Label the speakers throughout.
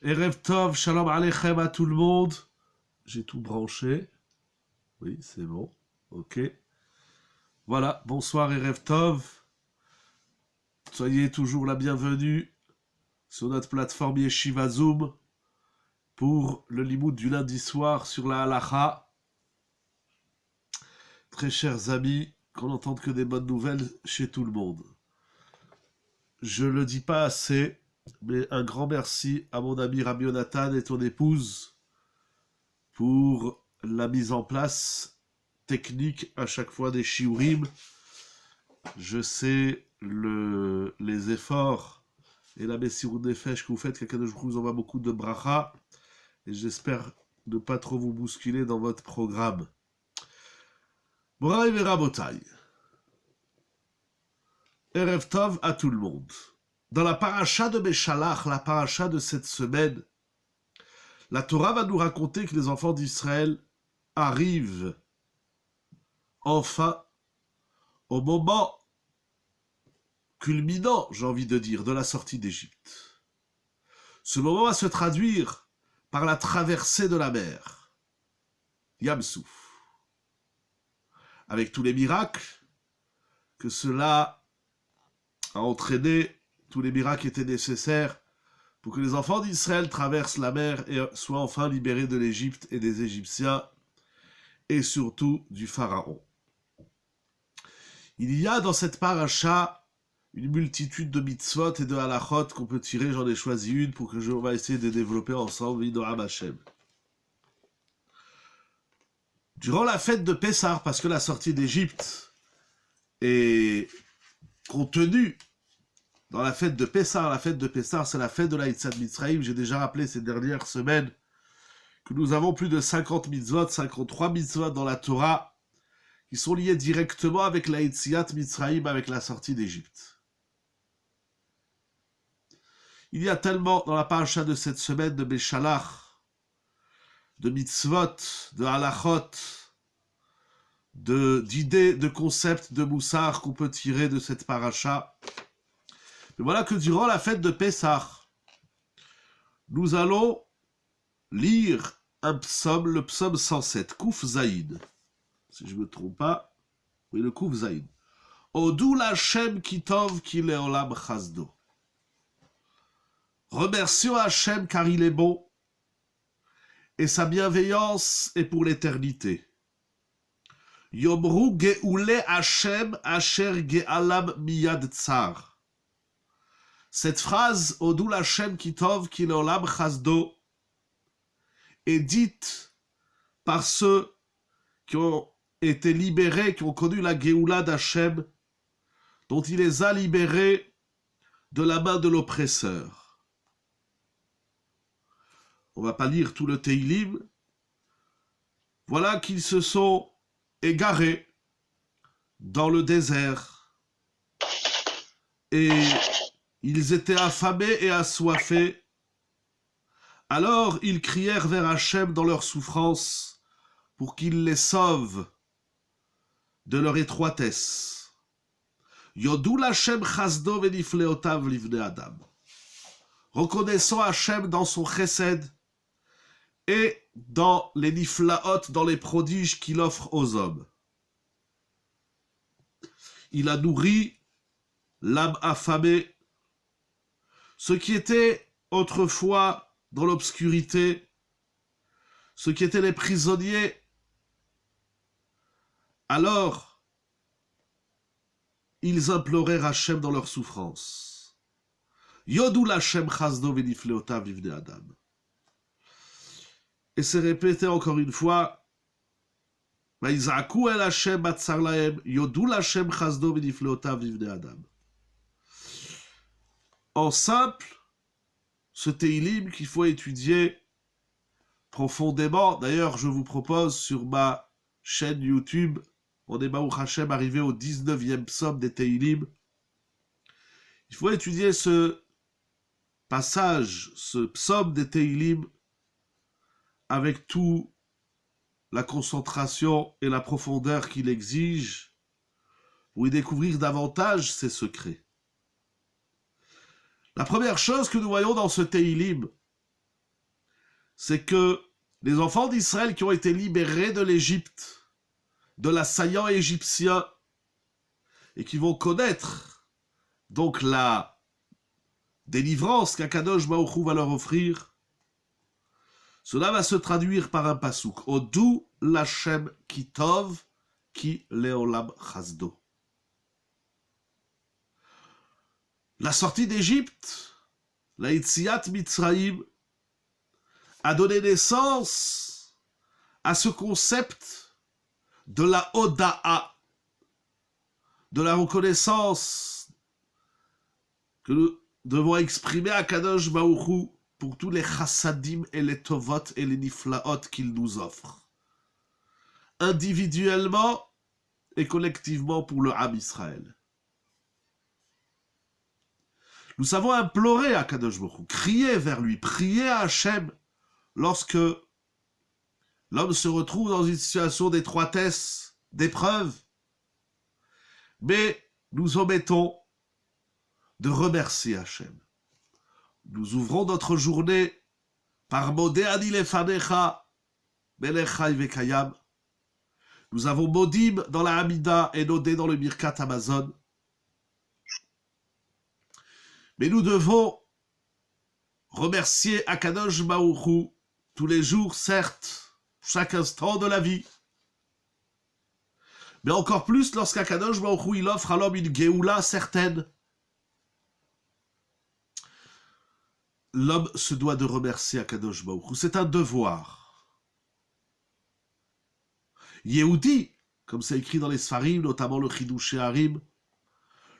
Speaker 1: Erev Tov, Shalom Aleichem à tout le monde. J'ai tout branché. Oui, c'est bon. Ok. Voilà, bonsoir Erev Tov. Soyez toujours la bienvenue sur notre plateforme Yeshiva Zoom pour le limoud du lundi soir sur la halacha. Très chers amis, qu'on n'entende que des bonnes nouvelles chez tout le monde. Je le dis pas assez, mais un grand merci à mon ami Rabbi Yonatan et ton épouse pour la mise en place technique à chaque fois des shiurim. Je sais les efforts et la messirut nefesh que vous faites, quelqu'un de vous envoie beaucoup de bracha, et j'espère ne pas trop vous bousculer dans votre programme. Moraï et Rabotai, Erev Tov à tout le monde. Dans la paracha de Beshalach, la paracha de cette semaine, la Torah va nous raconter que les enfants d'Israël arrivent enfin au moment culminant, j'ai envie de dire, de la sortie d'Égypte. Ce moment va se traduire par la traversée de la mer, Yam Souf, avec tous les miracles que cela a entraîné, tous les miracles étaient nécessaires pour que les enfants d'Israël traversent la mer et soient enfin libérés de l'Égypte et des Égyptiens, et surtout du Pharaon. Il y a dans cette paracha une multitude de mitzvot et de halachot qu'on peut tirer. J'en ai choisi une pour que on va essayer de développer ensemble, Vidoram Hashem. Durant la fête de Pessah, parce que la sortie d'Égypte est contenue dans la fête de Pessah. C'est la fête de la Yitzhak Mitzrayim. J'ai déjà rappelé ces dernières semaines que nous avons plus de 50 mitzvot, 53 mitzvot dans la Torah, qui sont liés directement avec la Yetziat Mitzrayim, avec la sortie d'Égypte. Il y a tellement dans la paracha de cette semaine de Beshalach, de mitzvot, de halachot, d'idées, de concepts, de moussar qu'on peut tirer de cette paracha. Mais voilà que durant la fête de Pessah, nous allons lire un psaume, le psaume 107, Kouf Zaïd. Si je ne me trompe pas, oui, le Kouf Zaïd. Odou l'Hashem kitov ki leolam chasdo. Remercions Hachem car il est bon, et sa bienveillance est pour l'éternité. Yomru geoule Hachem asher gealam miyad tsar. Cette phrase, Odou l'Hashem kitov ki leolam chasdo, est dite par ceux qui ont été libérés, qui ont connu la Géoula d'Hachem, dont il les a libérés de la main de l'oppresseur. On ne va pas lire tout le Teilim. Voilà qu'ils se sont égarés dans le désert et ils étaient affamés et assoiffés. Alors ils crièrent vers Hachem dans leur souffrance pour qu'il les sauve de leur étroitesse. Yodou l'Hachem chasdo venifleotav livne Adam. Reconnaissons Hachem dans son chesed et dans les niflaot, dans les prodiges qu'il offre aux hommes. Il a nourri l'âme affamée, ceux qui étaient autrefois dans l'obscurité, ceux qui étaient les prisonniers. Alors, ils implorèrent Hachem dans leur souffrance. Yodou l'Hachem chasdo venifleotav livne Adam. Et c'est répété encore une fois. Vaïzaku el Hachem batsar lahem, yodou l'Hachem chasdo venifleotav livne Adam. En simple, ce Teilim qu'il faut étudier profondément. D'ailleurs, je vous propose sur ma chaîne YouTube, on est Baruch Hashem arrivé au 19e psaume des Teilim. Il faut étudier ce passage, ce psaume des Teilim, avec toute la concentration et la profondeur qu'il exige, pour y découvrir davantage ses secrets. La première chose que nous voyons dans ce Teilim, c'est que les enfants d'Israël qui ont été libérés de l'Égypte, de l'assaillant égyptien, et qui vont connaître donc la délivrance qu'Akadosh Baruch Hu va leur offrir, cela va se traduire par un pasouk. Odu l'Hashem ki tov ki leolam chasdo. La sortie d'Égypte, la Yetziat Mitzrayim, a donné naissance à ce concept de la Oda'a, de la reconnaissance que nous devons exprimer à Kadosh Baruch Hu pour tous les chassadim et les tovot et les niflaot qu'il nous offre, individuellement et collectivement pour le Ham Israël. Nous savons implorer à Kadosh Baruch Hu, crier vers lui, prier à Hachem lorsque l'homme se retrouve dans une situation d'étroitesse, d'épreuve. Mais nous omettons de remercier Hachem. Nous ouvrons notre journée par Modé Ani Lefanecha, Melech Chai Vekayam. Nous avons Modim dans la Hamida et Nodé dans le Birkat Amazon. Mais nous devons remercier Akadosh Baruch Hu tous les jours, certes, chaque instant de la vie. Mais encore plus lorsqu'Akadosh Baruch Hu il offre à l'homme une Géoula certaine. L'homme se doit de remercier Akadosh Baruch Hu. C'est un devoir. Yehudi, comme c'est écrit dans les Sfarim, notamment le Chidush Harim,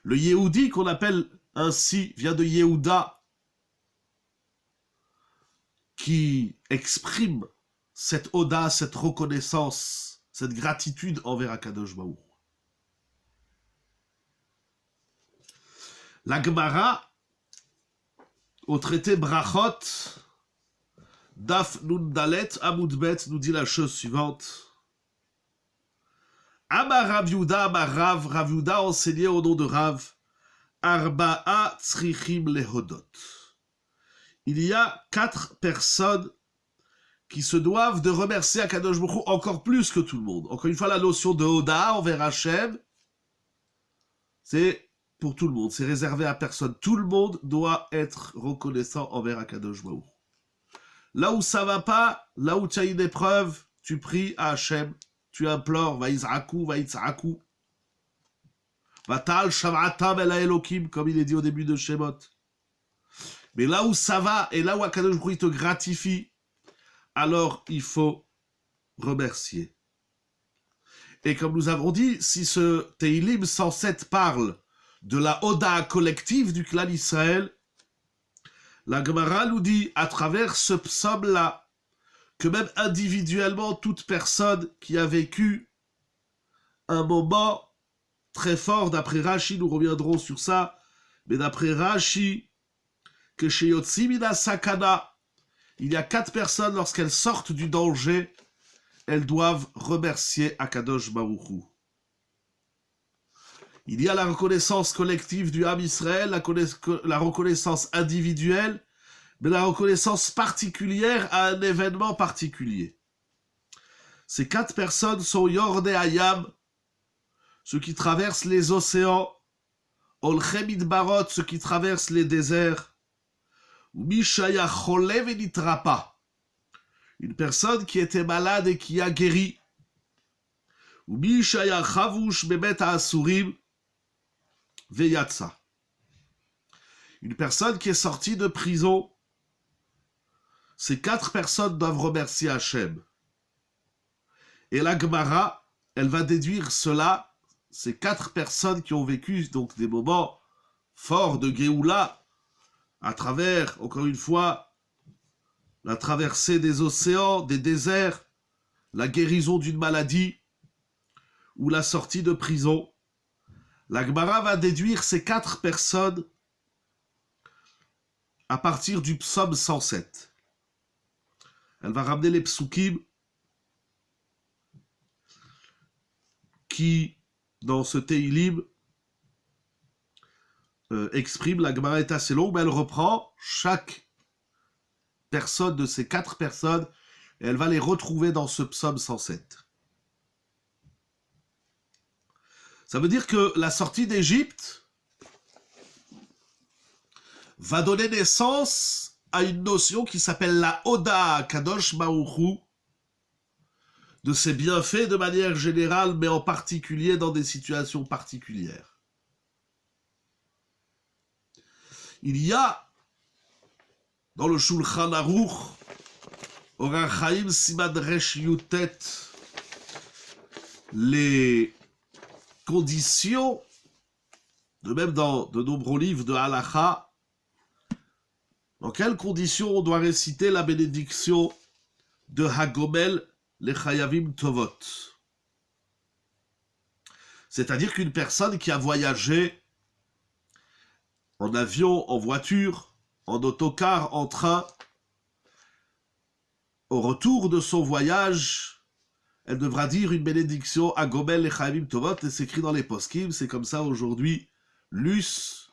Speaker 1: le Yehudi qu'on appelle ainsi vient de Yehuda, qui exprime cette oda, cette reconnaissance, cette gratitude envers Akadosh Baruch Hu. La Gemara, au traité Brachot, Daf Nun Dalet Amud Bet, nous dit la chose suivante. Amar Rav Yehuda, Amar Rav, Rav Yehuda enseigné au nom de Rav, Arba'a Tzrichim Lehodot. Il y a 4 personnes qui se doivent de remercier Akadosh Baruch Hu encore plus que tout le monde. Encore une fois, la notion de Hoda envers Hachem, c'est pour tout le monde, c'est réservé à personne. Tout le monde doit être reconnaissant envers Akadosh Baruch Hu. Là où ça va pas, là où tu as une épreuve, tu pries à Hachem, tu implores, Vaïzraku, Vaïtzraku. Vatal Shav'atam el Elokim, comme il est dit au début de Shemot. Mais là où ça va, et là où Akadosh Baruch Hu te gratifie, alors il faut remercier. Et comme nous avons dit, si ce Teilim 107 parle de la Oda collective du clan Israël, la Gemara nous dit à travers ce psaume-là que même individuellement, toute personne qui a vécu un moment très fort, d'après Rashi, nous reviendrons sur ça, mais d'après Rashi, que chez Yotzimina Sakana, il y a 4 personnes, lorsqu'elles sortent du danger, elles doivent remercier Akadosh Baruch Hu. Il y a la reconnaissance collective du Ham Israël, la reconnaissance individuelle, mais la reconnaissance particulière à un événement particulier. Ces 4 personnes sont Yordé Hayam, ceux qui traversent les océans, Olchem Idbarot, ceux qui traversent les déserts, Mishaya Cholev Enitrapa, une personne qui était malade et qui a guéri, Mishaya Chavush Bebet Asurim Veyatsa, une personne qui est sortie de prison. Ces 4 personnes doivent remercier Hachem. Et la Gemara, elle va déduire cela, ces 4 personnes qui ont vécu donc des moments forts de Géoula, à travers, encore une fois, la traversée des océans, des déserts, la guérison d'une maladie ou la sortie de prison. La Gemara va déduire ces 4 personnes à partir du psaume 107. Elle va ramener les psukim qui, dans ce Teilim, exprime, la Gemara est assez longue, mais elle reprend chaque personnes, de ces 4 personnes, et elle va les retrouver dans ce psaume 107. Ça veut dire que la sortie d'Égypte va donner naissance à une notion qui s'appelle la Oda Kadosh Baruch Hu, de ses bienfaits de manière générale, mais en particulier dans des situations particulières. Il y a dans le Shulchan Aruch, Orach Chaim Siman Resh Yutet, les conditions, de même dans de nombreux livres de Halacha, dans quelles conditions on doit réciter la bénédiction de Hagomel les Chayavim Tovot. C'est-à-dire qu'une personne qui a voyagé en avion, en voiture, en autocar, en train, au retour de son voyage, elle devra dire une bénédiction à Gomel les Chayavim Tovot, et c'est écrit dans les poskim, c'est comme ça aujourd'hui, Lus,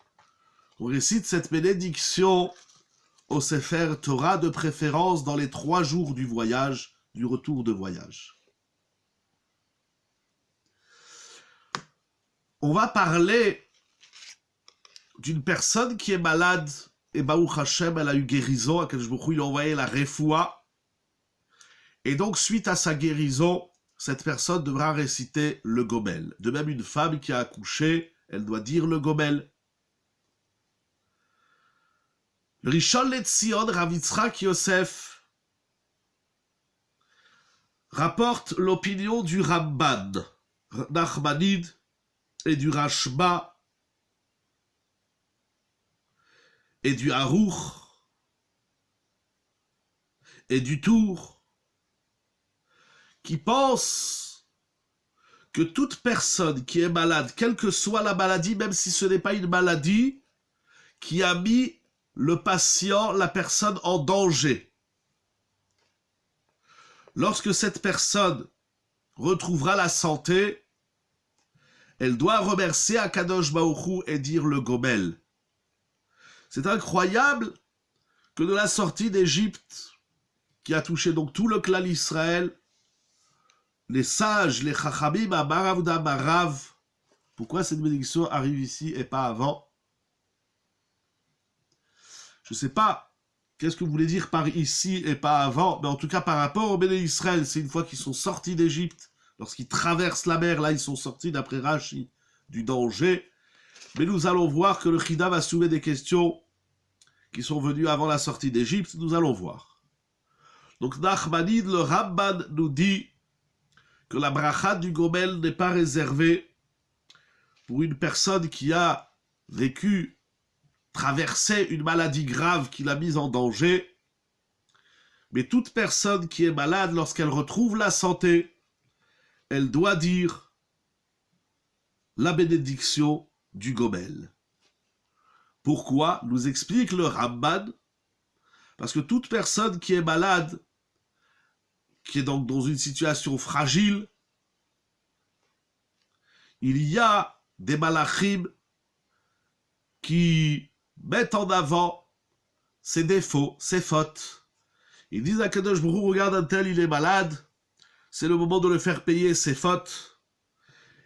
Speaker 1: on récite cette bénédiction au Sefer Torah, de préférence dans les 3 jours du voyage, du retour de voyage. On va parler d'une personne qui est malade, et Baruch Hashem, elle a eu guérison, à Akadosh Baruch Hu, il a envoyé la refoua, et donc suite à sa guérison, cette personne devra réciter le Gomel. De même, une femme qui a accouché, elle doit dire le Gomel. Le Rishon LeZion, Rav Yitzchak Yosef, rapporte l'opinion du Ramban, Nachmanide, et du Rashba, et du Aruch, et du Tour, qui pensent que toute personne qui est malade, quelle que soit la maladie, même si ce n'est pas une maladie, qui a mis le patient, la personne en danger, lorsque cette personne retrouvera la santé, elle doit remercier Akadosh Baruch Hu et dire le Gomel. C'est incroyable que de la sortie d'Égypte, qui a touché donc tout le clan d'Israël, les sages, les Chachamim, Amarav d'Amarav, pourquoi cette bénédiction arrive ici et pas avant? Je ne sais pas qu'est-ce que vous voulez dire par ici et pas avant, mais en tout cas par rapport au Béné Israël, c'est une fois qu'ils sont sortis d'Égypte, lorsqu'ils traversent la mer, là ils sont sortis d'après Rashi du danger, mais nous allons voir que le Chida va soulever des questions qui sont venues avant la sortie d'Égypte, nous allons voir. Donc Nachmanide, le Ramban, nous dit que la bracha du Gomel n'est pas réservée pour une personne qui a vécu, traversé une maladie grave qui l'a mise en danger, mais toute personne qui est malade, lorsqu'elle retrouve la santé, elle doit dire la bénédiction du Gomel. Pourquoi? Nous explique le Ramban, parce que toute personne qui est malade, qui est donc dans une situation fragile, il y a des malachim qui mettent en avant ses défauts, ses fautes. Ils disent à Kadosh Baruch Hu, regarde un tel, il est malade, c'est le moment de le faire payer ses fautes.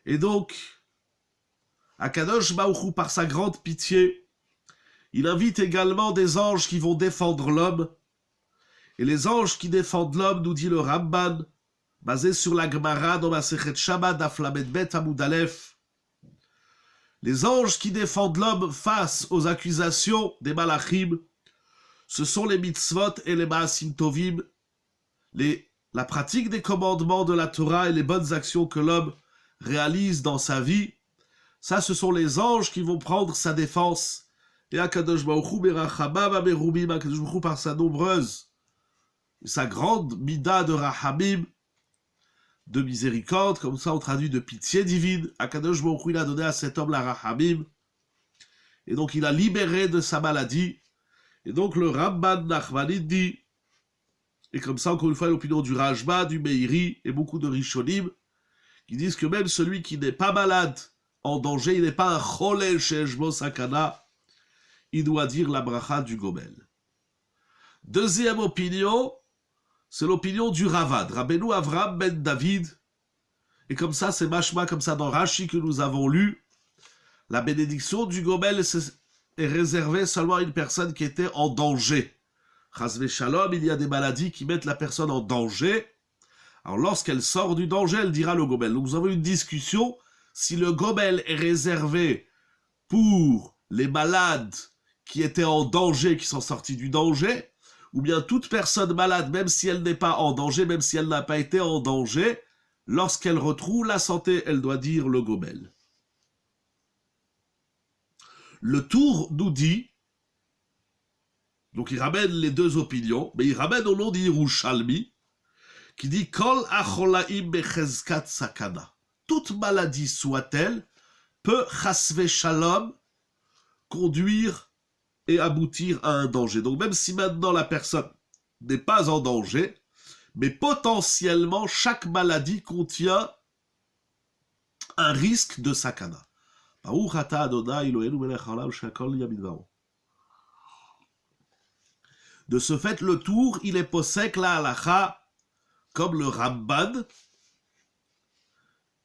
Speaker 1: Et donc, Akadosh Baruch Hu, par sa grande pitié, il invite également des anges qui vont défendre l'homme. Et les anges qui défendent l'homme, nous dit le Ramban, basé sur la Gemara dans Masechet Shabbat, Daf Lamed Bet Amud Aleph. Les anges qui défendent l'homme face aux accusations des malachim, ce sont les mitzvot et les ma'asim tovim, la pratique des commandements de la Torah et les bonnes actions que l'homme réalise dans sa vie. Ça, ce sont les anges qui vont prendre sa défense. Et Akadosh Baruch Hu berachamam amerubim, Akadosh Baruch Hu par sa nombreuse, sa grande mida de rahamim, de miséricorde, comme ça on traduit de pitié divine. Akadosh Baruch Hu, il a donné à cet homme la rahamim, et donc il a libéré de sa maladie. Et donc le Ramban Nachmanide dit, et comme ça encore une fois l'opinion du Rashba, du Meiri et beaucoup de Rishonim, qui disent que même celui qui n'est pas malade, en danger, il n'est pas un cholel sheshbo sakana, il doit dire la bracha du Gomel. Deuxième opinion, c'est l'opinion du Ravad, Rabbeinu Avraham ben David. Et comme ça, c'est mashma, comme ça dans Rashi que nous avons lu, la bénédiction du Gomel est réservée seulement à une personne qui était en danger. Chas v'shalom, il y a des maladies qui mettent la personne en danger. Alors lorsqu'elle sort du danger, elle dira le Gomel. Donc nous avons une discussion si le Gomel est réservé pour les malades qui étaient en danger, qui sont sortis du danger, ou bien toute personne malade, même si elle n'est pas en danger, même si elle n'a pas été en danger, lorsqu'elle retrouve la santé, elle doit dire le Gomel. Le Tour nous dit, donc il ramène les deux opinions, mais il ramène au nom d'Yerushalmi, qui dit Kol acholaim bechezkat sakana. Toute maladie soit-elle peut chasve shalom conduire et aboutir à un danger. Donc même si maintenant la personne n'est pas en danger, mais potentiellement chaque maladie contient un risque de sakana. De ce fait, le Tour, il est posek la halacha, comme le Ramban,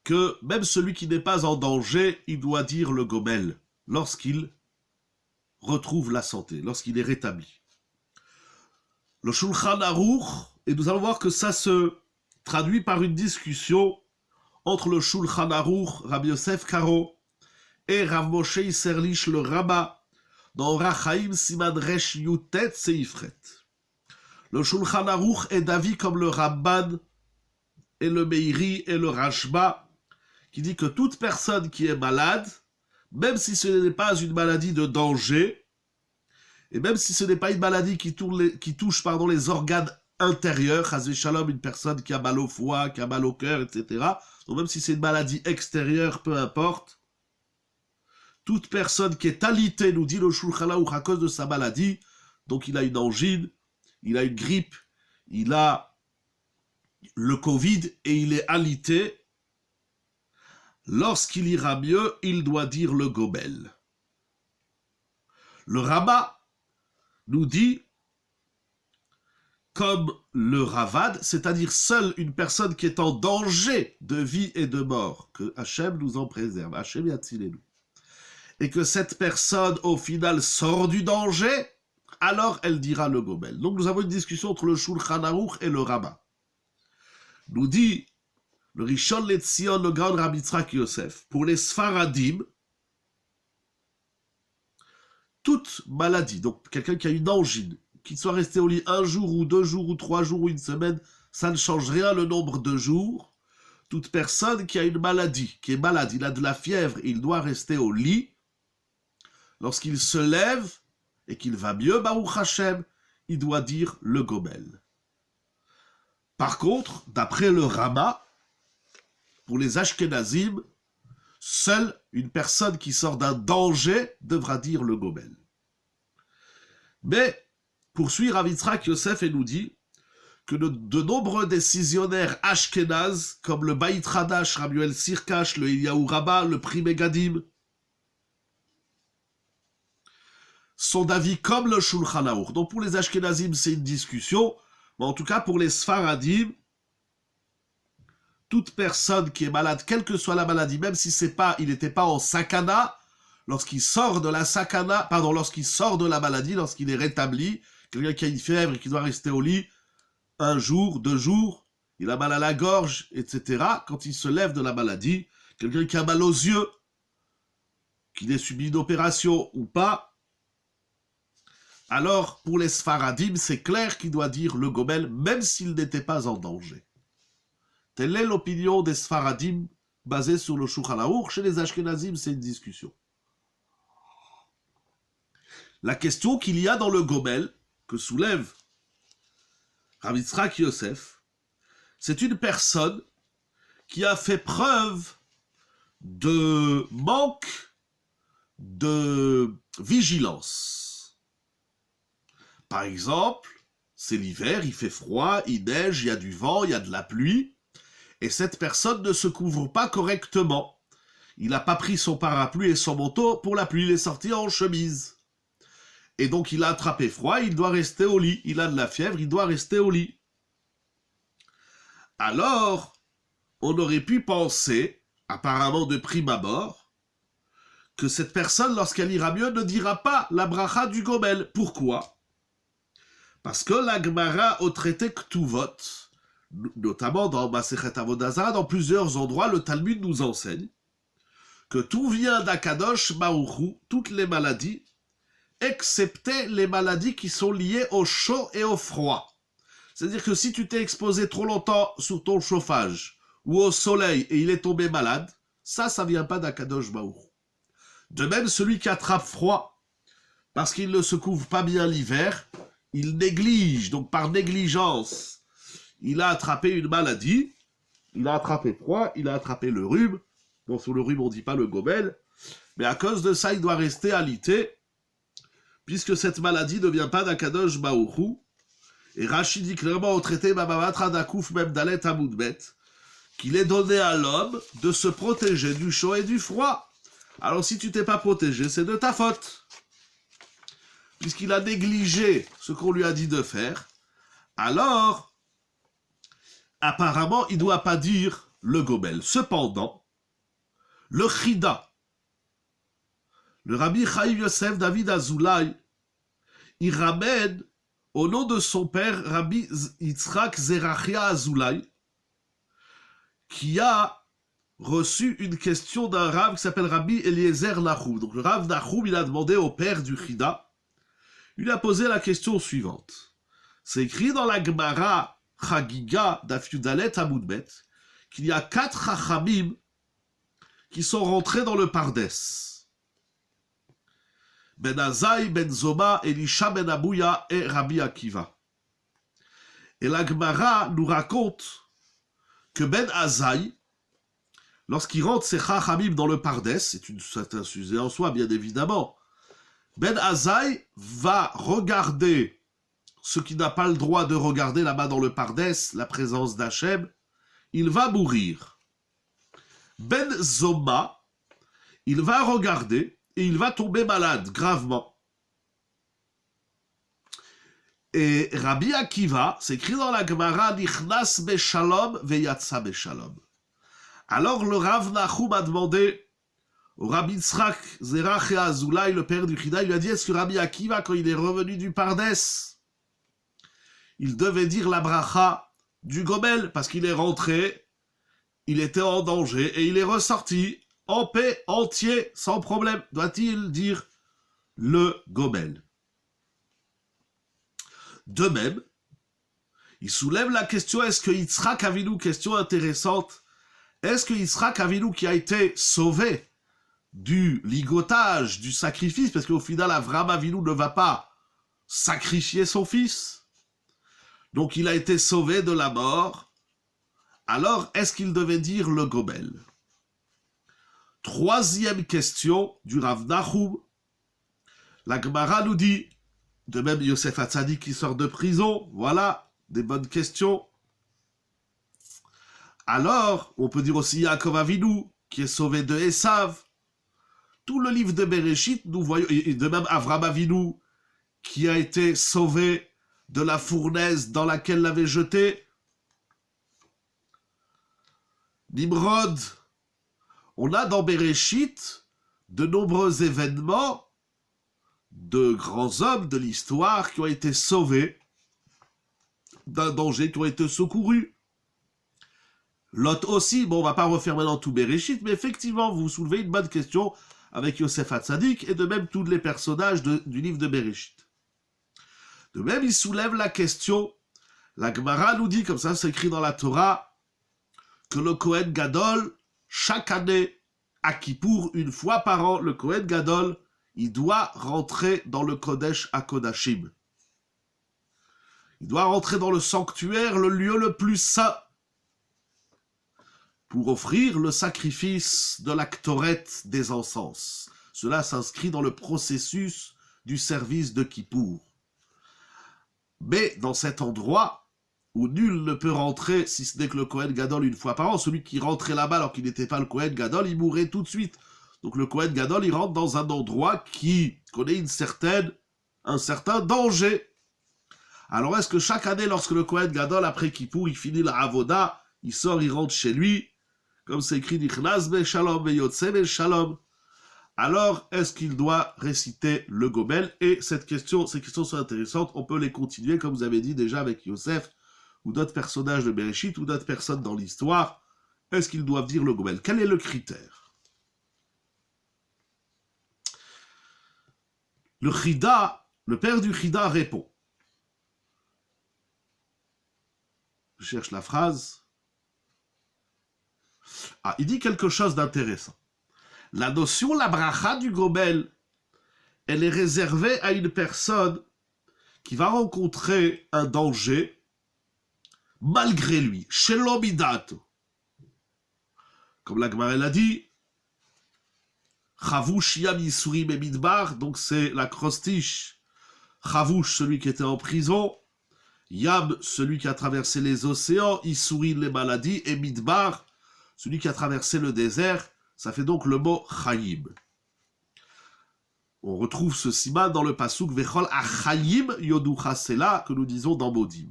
Speaker 1: que même celui qui n'est pas en danger, il doit dire le Gomel lorsqu'il retrouve la santé, lorsqu'il est rétabli. Le Shulchan Aruch, et nous allons voir que ça se traduit par une discussion entre le Shulchan Aruch, Rabbi Yosef Karo, et Rav Moshe Isserlich le Rabbah, dans Rachaim Siman Resh Yutet Seifret. Le Shulchan Aruch est d'avis comme le Ramban et le Meiri et le Rashba, qui dit que toute personne qui est malade, même si ce n'est pas une maladie de danger, et même si ce n'est pas une maladie qui touche les organes intérieurs, chas v'shalom, une personne qui a mal au foie, qui a mal au cœur, etc. Donc même si c'est une maladie extérieure, peu importe, toute personne qui est alitée, nous dit le Shulchan Aruch, à cause de sa maladie, donc il a une angine, il a une grippe, il a le Covid et il est alité, lorsqu'il ira mieux, il doit dire le Gomel. Le Rabbah nous dit, comme le Ravad, c'est-à-dire seule une personne qui est en danger de vie et de mort, que Hachem nous en préserve, Hachem yatzilenu, et que cette personne, au final, sort du danger, alors elle dira le Gomel. Donc nous avons une discussion entre le Shulchan Aruch et le Rabbah. Nous dit le Rishon LeZion, le grand Rabbi Yitzhak Yosef, pour les Sfaradim, toute maladie, donc quelqu'un qui a une angine, qu'il soit resté au lit 1 jour ou 2 jours ou 3 jours ou une semaine, ça ne change rien le nombre de jours. Toute personne qui a une maladie, qui est malade, il a de la fièvre, il doit rester au lit. Lorsqu'il se lève et qu'il va mieux, Baruch Hashem, il doit dire le Gomel. Par contre, d'après le Rama, pour les Ashkenazim, seule une personne qui sort d'un danger devra dire le Gomel. Mais, poursuit Rav Yitzhak Yosef et nous dit que de nombreux décisionnaires Ashkenaz, comme le Beit Hadash, Ramuel Sirkash, le Eliyahu Rabbah, le Pri Megadim, sont d'avis comme le Shulchan Aruch. Donc pour les Ashkenazim, c'est une discussion, mais en tout cas pour les Sfaradim, toute personne qui est malade, quelle que soit la maladie, même si il n'était pas en sakana, lorsqu'il sort de la maladie, lorsqu'il est rétabli, quelqu'un qui a une fièvre et qui doit rester au lit 1 jour, 2 jours, il a mal à la gorge, etc. Quand il se lève de la maladie, quelqu'un qui a mal aux yeux, qu'il ait subi une opération ou pas, alors pour les Sfaradim, c'est clair qu'il doit dire le Gomel, même s'il n'était pas en danger. Telle est l'opinion des Sfaradim basée sur le Shulchan Aruch. Chez les Ashkenazim, c'est une discussion. La question qu'il y a dans le Gomel, que soulève Rav Yitzhak Yosef, c'est une personne qui a fait preuve de manque de vigilance. Par exemple, c'est l'hiver, il fait froid, il neige, il y a du vent, il y a de la pluie, et cette personne ne se couvre pas correctement. Il n'a pas pris son parapluie et son manteau pour la pluie, il est sorti en chemise. Et donc il a attrapé froid, il doit rester au lit. Il a de la fièvre, il doit rester au lit. Alors, on aurait pu penser, apparemment de prime abord, que cette personne, lorsqu'elle ira mieux, ne dira pas la bracha du gomel. Pourquoi? Parce que la Gemara au traité Ktuvot, notamment dans Masechet Avodah Zarah, dans plusieurs endroits, le Talmud nous enseigne que tout vient d'Akadosh Baruch Hu, toutes les maladies, excepté les maladies qui sont liées au chaud et au froid. C'est-à-dire que si tu t'es exposé trop longtemps sur ton chauffage ou au soleil et il est tombé malade, ça vient pas d'Akadosh Baruch Hu. De même, celui qui attrape froid, parce qu'il ne se couvre pas bien l'hiver, il néglige, donc par négligence, il a attrapé une maladie, il a attrapé froid, il a attrapé le rhume. Bon, sur le rhume, on ne dit pas le gomel, mais à cause de ça, il doit rester alité, puisque cette maladie ne vient pas d'Akadosh Baruch Hu. Et Rashi dit clairement au traité Babavatra Dakouf Mem Dalet Amoudbet qu'il est donné à l'homme de se protéger du chaud et du froid. Alors si tu t'es pas protégé, c'est de ta faute. Puisqu'il a négligé ce qu'on lui a dit de faire, alors, apparemment, il ne doit pas dire le gomel. Cependant, le chida, le Rabbi Chaim Yosef David Azoulay, il ramène au nom de son père, Rabbi Yitzhak Zerachia Azoulay, qui a reçu une question d'un Rav qui s'appelle Rabbi Eliezer Nahoum. Donc le Rav Nahoum, il a demandé au père du chida, il a posé la question suivante. C'est écrit dans la Gemara Chagiga Daf Yudalet Amoudbet qu'il y a 4 chachamim qui sont rentrés dans le Pardes. Ben Azaï, Ben Zoma, Elisha Ben Abouya et Rabbi Akiva. Et la Gemara nous raconte que Ben Azaï, lorsqu'il rentre ses chachamim dans le Pardes, c'est un sujet en soi bien évidemment, Ben Azaï va regarder ce qui n'a pas le droit de regarder là-bas dans le Pardes, la présence d'Hachem, il va mourir. Ben Zoma, il va regarder et il va tomber malade gravement. Et Rabbi Akiva, c'est écrit dans la Gemara, Nichnas beshalom veyatsa beshalom. Alors le Rav Nahoum a demandé au Rabbi Yitzhak Zerachia Azoulay, le père du chida, il lui a dit, est-ce que Rabbi Akiva, quand il est revenu du Pardes, il devait dire la bracha du gomel, parce qu'il est rentré, il était en danger, et il est ressorti en paix, entier, sans problème. Doit-il dire le gomel? De même, il soulève la question, est-ce que Yitzhak Avinu, question intéressante, est-ce que Yitzhak Avinu qui a été sauvé du ligotage, du sacrifice, parce qu'au final, Avraham Avinu ne va pas sacrifier son fils, donc il a été sauvé de la mort, alors est-ce qu'il devait dire le gomel? Troisième question du Rav Nahoum. La Gemara nous dit, de même Yosef Hatzadik qui sort de prison, voilà, des bonnes questions. Alors, on peut dire aussi Yaakov Avinu, qui est sauvé de Esav. Tout le livre de Bereshit, nous voyons, et de même Avraham Avinu, qui a été sauvé de la fournaise dans laquelle l'avait jeté. Nimrod, on a dans Bereshit de nombreux événements de grands hommes de l'histoire qui ont été sauvés d'un danger, qui ont été secourus. Lot aussi, bon, on va pas refaire maintenant tout Bereshit, mais effectivement, vous soulevez une bonne question avec Yosef Hatzadik et de même tous les personnages du livre de Bereshit. De même, il soulève la question, la Gemara nous dit, comme ça c'est écrit dans la Torah, que le Kohen Gadol, chaque année, à Kippour, une fois par an, le Kohen Gadol, il doit rentrer dans le Kodesh HaKodashim. Il doit rentrer dans le sanctuaire, le lieu le plus saint, pour offrir le sacrifice de la Ktoret des encens. Cela s'inscrit dans le processus du service de Kippour. Mais dans cet endroit, où nul ne peut rentrer, si ce n'est que le Kohen Gadol une fois par an, celui qui rentrait là-bas alors qu'il n'était pas le Kohen Gadol, il mourrait tout de suite. Donc le Kohen Gadol, il rentre dans un endroit qui connaît une certaine un certain danger. Alors est-ce que chaque année, lorsque le Kohen Gadol, après Kippour, il finit la Avoda, il sort, il rentre chez lui, comme c'est écrit, Nichnas be Shalom be Yotze be Shalom, alors est-ce qu'il doit réciter le Gomel? Et ces questions sont intéressantes, on peut les continuer, comme vous avez dit déjà avec Yosef, ou d'autres personnages de Bereshit, ou d'autres personnes dans l'histoire. Est-ce qu'ils doivent dire le Gomel? Quel est le critère? Le Chida, le père du Chida répond. Je cherche la phrase. Ah, il dit quelque chose d'intéressant. La notion, la bracha du Gomel, elle est réservée à une personne qui va rencontrer un danger malgré lui, shelo midato. Comme la Gemara l'a dit, Chavouch yam yisurim et midbar, donc c'est l'acrostiche. Chavouch, celui qui était en prison, Yam, celui qui a traversé les océans, Isurim, les maladies, et Midbar, celui qui a traversé le désert. Ça fait donc le mot Chaim. On retrouve ce siman dans le pasuk Vechol Achayim Yoducha Sela que nous disons dans Modim.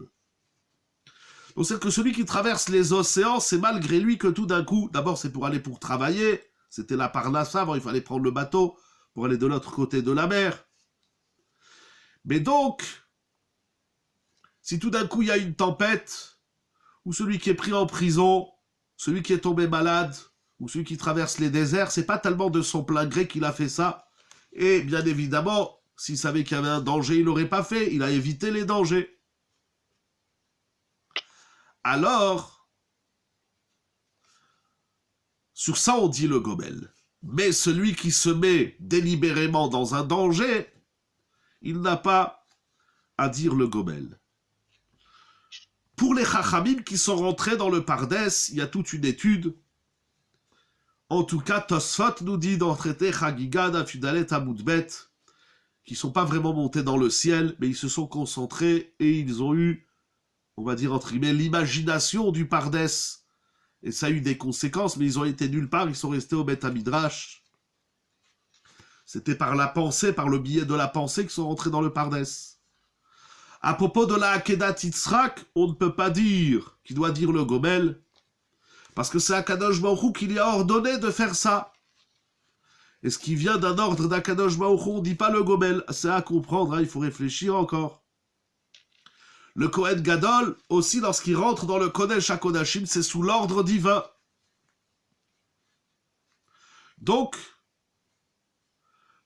Speaker 1: Donc c'est que celui qui traverse les océans, c'est malgré lui que tout d'un coup, d'abord c'est pour aller pour travailler, c'était la Parnassa, avant il fallait prendre le bateau pour aller de l'autre côté de la mer. Mais donc, si tout d'un coup il y a une tempête, ou celui qui est pris en prison, celui qui est tombé malade, ou celui qui traverse les déserts, c'est pas tellement de son plein gré qu'il a fait ça. Et bien évidemment, s'il savait qu'il y avait un danger, il l'aurait pas fait, il a évité les dangers. Alors, sur ça on dit le Gomel. Mais celui qui se met délibérément dans un danger, il n'a pas à dire le Gomel. Pour les Chachamim qui sont rentrés dans le Pardès, il y a toute une étude. En tout cas, Tosfot nous dit dans le traité Chagiga d'Afudalet Amoudbet, qui ne sont pas vraiment montés dans le ciel, mais ils se sont concentrés et ils ont eu, on va dire entre guillemets, l'imagination du Pardès. Et ça a eu des conséquences, mais ils ont été nulle part, ils sont restés au Beth Midrash. C'était par la pensée, par le biais de la pensée qu'ils sont rentrés dans le Pardès. À propos de la Akedat Yitzhak, on ne peut pas dire qu'il doit dire le Gomel, parce que c'est Akadosh Baruch Hu qui lui a ordonné de faire ça. Et ce qui vient d'un ordre d'Akadosh Baruch Hu, on ne dit pas le Gomel. C'est à comprendre, hein, il faut réfléchir encore. Le Kohen Gadol, aussi lorsqu'il rentre dans le Kodesh HaKodashim, c'est sous l'ordre divin. Donc,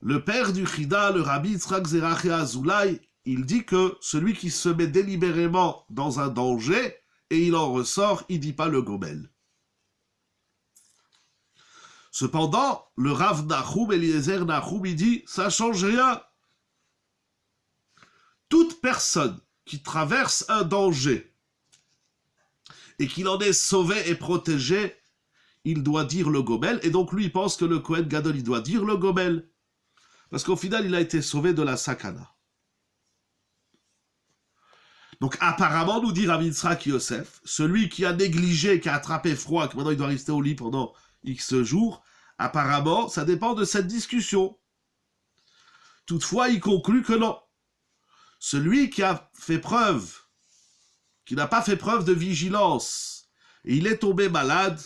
Speaker 1: le père du Chida, le Rabbi Yitzhak Zeraché Azoulay, il dit que celui qui se met délibérément dans un danger et il en ressort, il ne dit pas le Gomel. Cependant, le Rav Nahum, Eliezer Nahum, il dit, ça ne change rien. Toute personne qui traverse un danger et qu'il en est sauvé et protégé, il doit dire le Gomel. Et donc lui, il pense que le Kohen Gadol, il doit dire le Gomel. Parce qu'au final, il a été sauvé de la sakana. Donc apparemment, nous dit Rav Yitzhak Yosef, celui qui a négligé, qui a attrapé froid, que maintenant il doit rester au lit pendant X jours, apparemment, ça dépend de cette discussion. Toutefois, il conclut que non. Celui qui a fait preuve, qui n'a pas fait preuve de vigilance, et il est tombé malade,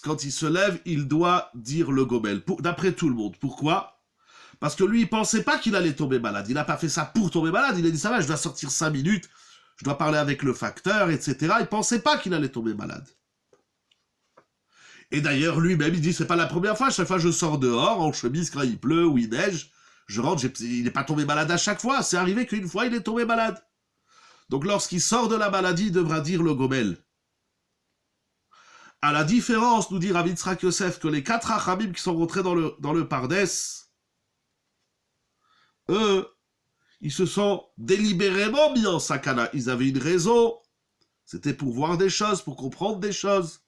Speaker 1: quand il se lève, il doit dire le Gomel, d'après tout le monde. Pourquoi ? Parce que lui, il pensait pas qu'il allait tomber malade. Il n'a pas fait ça pour tomber malade. Il a dit, ça va, je dois sortir 5 minutes, je dois parler avec le facteur, etc. Il pensait pas qu'il allait tomber malade. Et d'ailleurs, lui-même, il dit, c'est pas la première fois. Chaque fois, je sors dehors, en chemise, quand il pleut ou il neige, je rentre, il n'est pas tombé malade à chaque fois. C'est arrivé qu'une fois, il est tombé malade. Donc, lorsqu'il sort de la maladie, il devra dire le Gomel. À la différence, nous dit Rav Yitzhak Yosef, que les 4 Achamim qui sont rentrés dans le Pardès, eux, ils se sont délibérément mis en sakana. Ils avaient une raison. C'était pour voir des choses, pour comprendre des choses.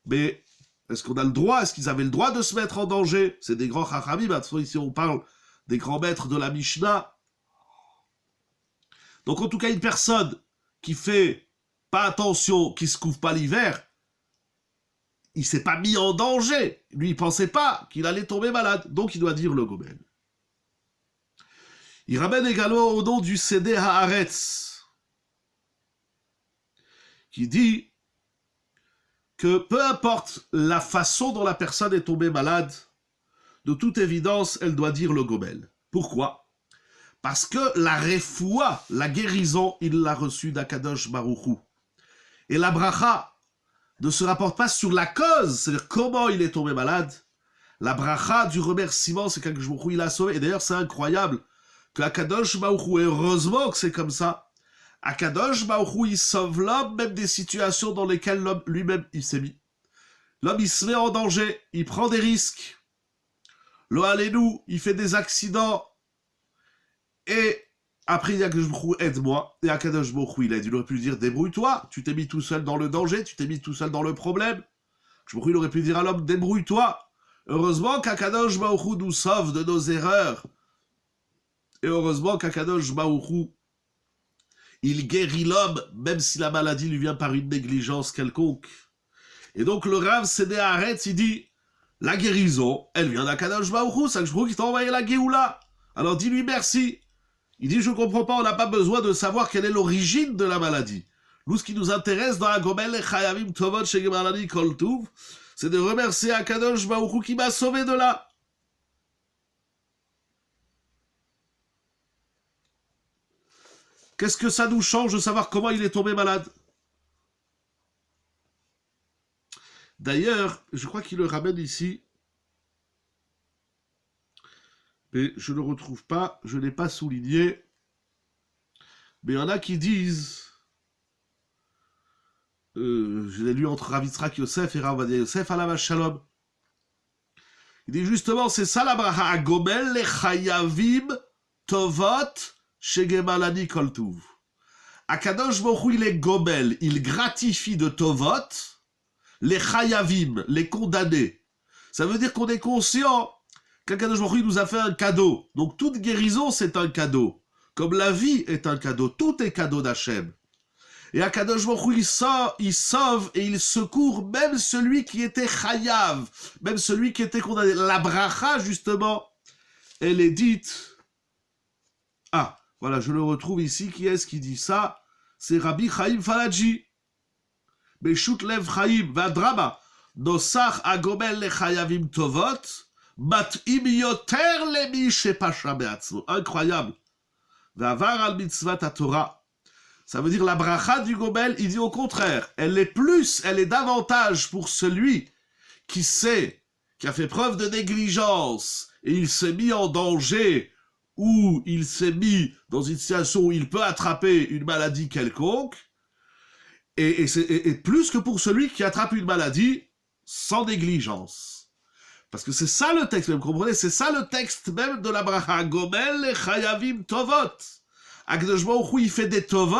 Speaker 1: Mais est-ce qu'on a le droit? Est-ce qu'ils avaient le droit de se mettre en danger? C'est des grands chachamim. Ici, on parle des grands maîtres de la Mishnah. Donc, en tout cas, une personne qui fait pas attention, qui se couvre pas l'hiver, il s'est pas mis en danger. Lui, il pensait pas qu'il allait tomber malade. Donc, il doit dire le Gomel. Il ramène également au nom du Sédé Haaretz, qui dit que peu importe la façon dont la personne est tombée malade, de toute évidence, elle doit dire le gomel. Pourquoi? Parce que la refoua, la guérison, il l'a reçue d'Akadosh Baruch Hu. Et la bracha ne se rapporte pas sur la cause, c'est-à-dire comment il est tombé malade. La bracha du remerciement, c'est qu'Akadosh Baruch Hu il a sauvé. Et d'ailleurs, c'est incroyable que Akadosh Baruch Hu, et heureusement que c'est comme ça, Akadosh Baruch Hu, il sauve l'homme, même des situations dans lesquelles l'homme lui-même, il s'est mis. L'homme, il se met en danger, il prend des risques. Lo Alenu, il fait des accidents. Et après, il y a Akadosh Baruch Hu, aide-moi. Et Akadosh Baruch Hu, il aide. Il aurait pu dire, débrouille-toi. Tu t'es mis tout seul dans le danger, tu t'es mis tout seul dans le problème. Akadosh Baruch Hu, il aurait pu dire à l'homme, débrouille-toi. Heureusement qu'Akadosh Baruch Hu nous sauve de nos erreurs. Et heureusement qu'Akadosh Baruch Hu, il guérit l'homme, même si la maladie lui vient par une négligence quelconque. Et donc le Rav Sédé Haaretz, il dit, la guérison, elle vient d'Akadosh Baruch Hu, c'est Akadosh Baruch Hu qui t'a envoyé la Géoula. Alors dis-lui merci. Il dit, je ne comprends pas, on n'a pas besoin de savoir quelle est l'origine de la maladie. Nous, ce qui nous intéresse dans la Gomel Chayavim Tovot Shegemalani Kol Tuv, c'est de remercier Akadosh Baruch Hu qui m'a sauvé de là. Qu'est-ce que ça nous change de savoir comment il est tombé malade? D'ailleurs, je crois qu'il le ramène ici, mais je ne le retrouve pas, je ne l'ai pas souligné. Mais il y en a qui disent, je l'ai lu entre Rav Yitzhak Yosef et Rav Ovadia Yosef, alav shalom. Il dit justement, c'est ça la bracha, Agomel lechayavim tovot shegemalani kol tuv. Akadosh Baruch Hu, il est gomel, il gratifie de tovot les chayavim, les condamnés. Ça veut dire qu'on est conscient qu'Akadosh Baruch Hu nous a fait un cadeau. Donc toute guérison, c'est un cadeau. Comme la vie est un cadeau, tout est cadeau d'Hachem. Et Akadosh Baruch Hu, il sauve et il secourt même celui qui était chayav, même celui qui était condamné. La bracha, justement, elle est dite... Ah, voilà, je le retrouve ici. Qui est-ce qui dit ça? C'est Rabbi Chaim Falaji. Beshut Lev Chaim, Vadrama, Nosach Agomel Lechayavim Tovot, Mat'im Yoter Lemi Shepasha Be'atzmo. Incroyable. Vavar al mitzvat Torah. Ça veut dire la bracha du Gomel, il dit au contraire, elle est davantage pour celui qui sait, qui a fait preuve de négligence, et il s'est mis en danger, ou il s'est mis dans une situation où il peut attraper une maladie quelconque, et plus que pour celui qui attrape une maladie sans négligence. Parce que c'est ça le texte, vous comprenez, c'est ça le texte même de la bracha, Gomel et Chayavim Tovot. Akadosh Baruch Hu, il fait des tovot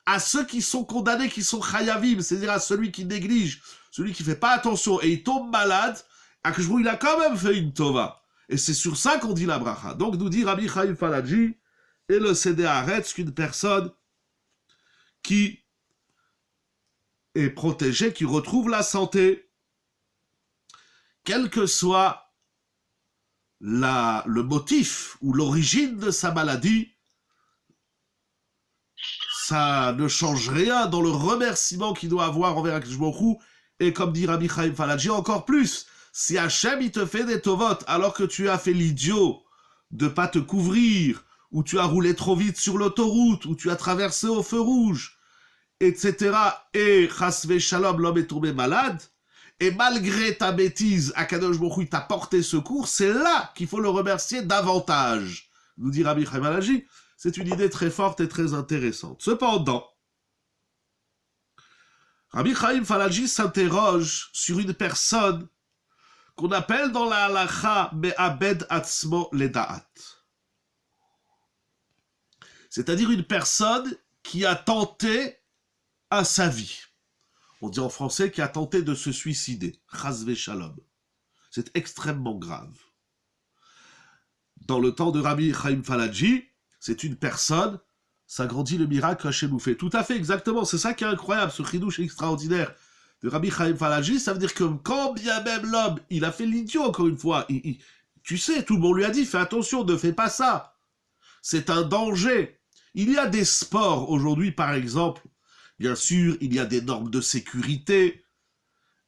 Speaker 1: à ceux qui sont condamnés, qui sont chayavim, c'est-à-dire à celui qui néglige, celui qui fait pas attention et il tombe malade. Akadosh Baruch Hu, il a quand même fait une tova. Et c'est sur ça qu'on dit la bracha. Donc nous dit Rabbi Chaim Falaji et le Sédé Haaretz qu'une personne qui est protégée, qui retrouve la santé, quel que soit le motif ou l'origine de sa maladie, ça ne change rien dans le remerciement qu'il doit avoir envers Akadosh Baruch Hu. Et comme dit Rabbi Chaim Falaji, encore plus, si Hachem il te fait des tovot alors que tu as fait l'idiot de pas te couvrir, ou tu as roulé trop vite sur l'autoroute, ou tu as traversé au feu rouge, etc. Et chas v'shalom, l'homme est tombé malade, et malgré ta bêtise, Akadosh Baruch Hu t'a porté secours, c'est là qu'il faut le remercier davantage. Nous dit Rabbi Chaim Falaji. C'est une idée très forte et très intéressante. Cependant, Rabbi Chaim Falaji s'interroge sur une personne qu'on appelle dans la halacha Me'abed Atzmo Leda'at. C'est-à-dire une personne qui a tenté à sa vie. On dit en français qui a tenté de se suicider. Chas v'shalom. C'est extrêmement grave. Dans le temps de Rabbi Chaim Falaji, c'est une personne, ça grandit le miracle qu'Hachem nous fait. Tout à fait, exactement. C'est ça qui est incroyable, ce chidouche extraordinaire de Rabbi Chaim Falaji. Ça veut dire que quand bien même l'homme, il a fait l'idiot encore une fois, tu sais, tout le monde lui a dit, fais attention, ne fais pas ça. c'est un danger. Il y a des sports aujourd'hui, par exemple, bien sûr, il y a des normes de sécurité,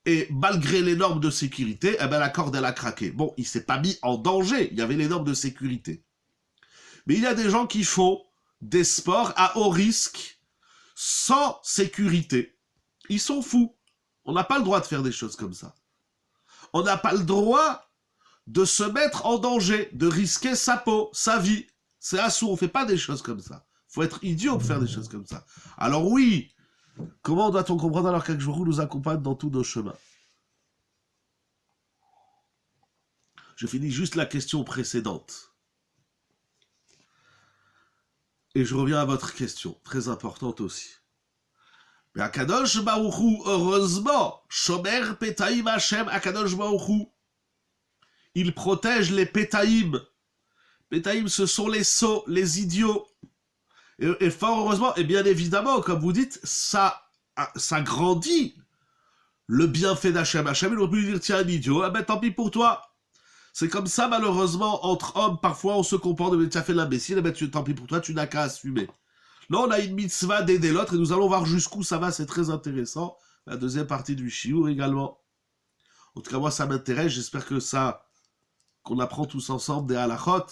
Speaker 1: et malgré les normes de sécurité, eh ben, la corde, elle a craqué. Bon, il s'est pas mis en danger, il y avait les normes de sécurité. Mais il y a des gens qui font des sports à haut risque, sans sécurité. Ils sont fous. On n'a pas le droit de faire des choses comme ça. On n'a pas le droit de se mettre en danger, de risquer sa peau, sa vie. C'est assourd, on ne fait pas des choses comme ça. Il faut être idiot pour faire des choses comme ça. Alors oui, comment doit-on comprendre alors qu'Akjbourou nous accompagne dans tous nos chemins? Je finis juste la question précédente. Et je reviens à votre question, très importante aussi. Mais Akadosh Baruch Hu, heureusement, Shomer Petaim Hashem, Akadosh Baruch Hu, il protège les Petaim. Petaim, ce sont les sots, les idiots. Et fort heureusement, et bien évidemment, comme vous dites, ça grandit le bienfait d'Hachem. Hachem, il aurait pu lui dire, tiens, un idiot, ah ben tant pis pour toi. C'est comme ça, malheureusement, entre hommes, parfois on se comporte, mais tu as fait l'imbécile, eh ben tant pis pour toi, tu n'as qu'à assumer. Là, on a une mitzvah d'aider l'autre, et nous allons voir jusqu'où ça va, c'est très intéressant. La deuxième partie du shiur également. En tout cas, moi, ça m'intéresse, j'espère que ça, qu'on apprend tous ensemble des halachot.